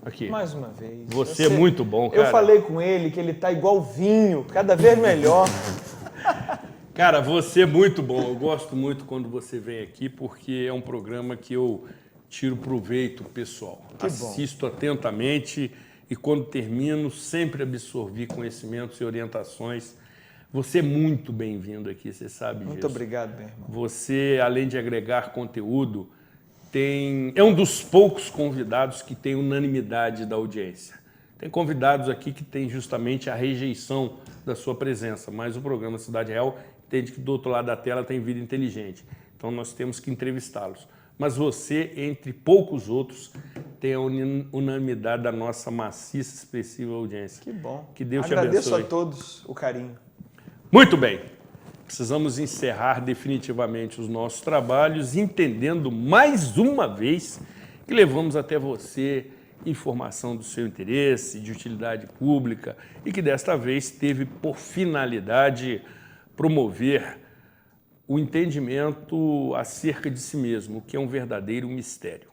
Aqui. Mais uma vez. Você é muito bom, cara. Eu falei com ele que ele tá igual vinho, cada vez melhor. Cara, você é muito bom. Eu gosto muito quando você vem aqui, porque é um programa que eu tiro proveito pessoal. Assisto atentamente e, quando termino, sempre absorvi conhecimentos e orientações. Você é muito bem-vindo aqui, você sabe disso. Muito obrigado, meu irmão. Você, além de agregar conteúdo, é um dos poucos convidados que tem unanimidade da audiência. Tem convidados aqui que têm justamente a rejeição da sua presença, mas o programa Cidade Real entende que do outro lado da tela tem vida inteligente. Então nós temos que entrevistá-los. Mas você, entre poucos outros, tem a unanimidade da nossa maciça, expressiva audiência. Que bom. Que Deus te abençoe. Agradeço a todos o carinho. Muito bem. Precisamos encerrar definitivamente os nossos trabalhos, entendendo mais uma vez que levamos até você informação do seu interesse, de utilidade pública e que desta vez teve por finalidade promover o entendimento acerca de si mesmo, que é um verdadeiro mistério.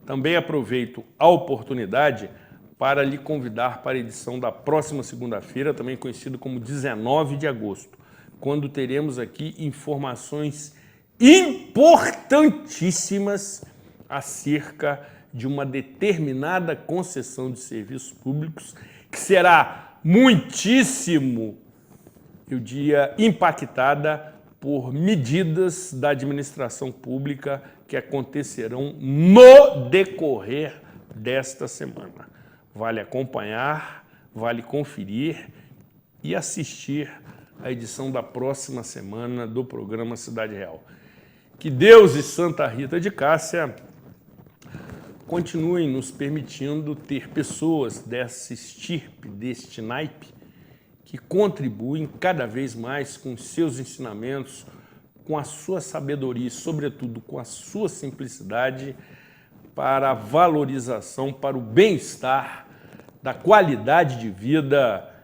Também aproveito a oportunidade para lhe convidar para a edição da próxima segunda-feira, também conhecido como 19 de agosto, quando teremos aqui informações importantíssimas acerca de uma determinada concessão de serviços públicos que será muitíssimo, eu diria, impactada por medidas da administração pública que acontecerão no decorrer desta semana. Vale acompanhar, vale conferir e assistir a edição da próxima semana do programa Cidade Real. Que Deus e Santa Rita de Cássia continuem nos permitindo ter pessoas dessa estirpe, deste naipe, que contribuem cada vez mais com seus ensinamentos, com a sua sabedoria e, sobretudo, com a sua simplicidade para a valorização, para o bem-estar, da qualidade de vida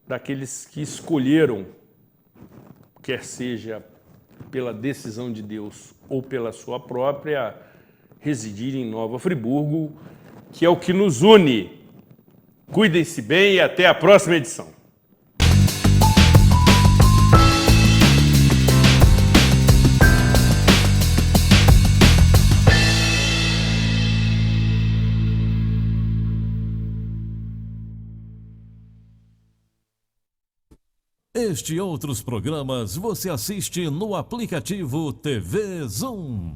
daqueles que escolheram, quer seja pela decisão de Deus ou pela sua própria, residir em Nova Friburgo, que é o que nos une. Cuidem-se bem e até a próxima edição. Este e outros programas você assiste no aplicativo TV Zoom.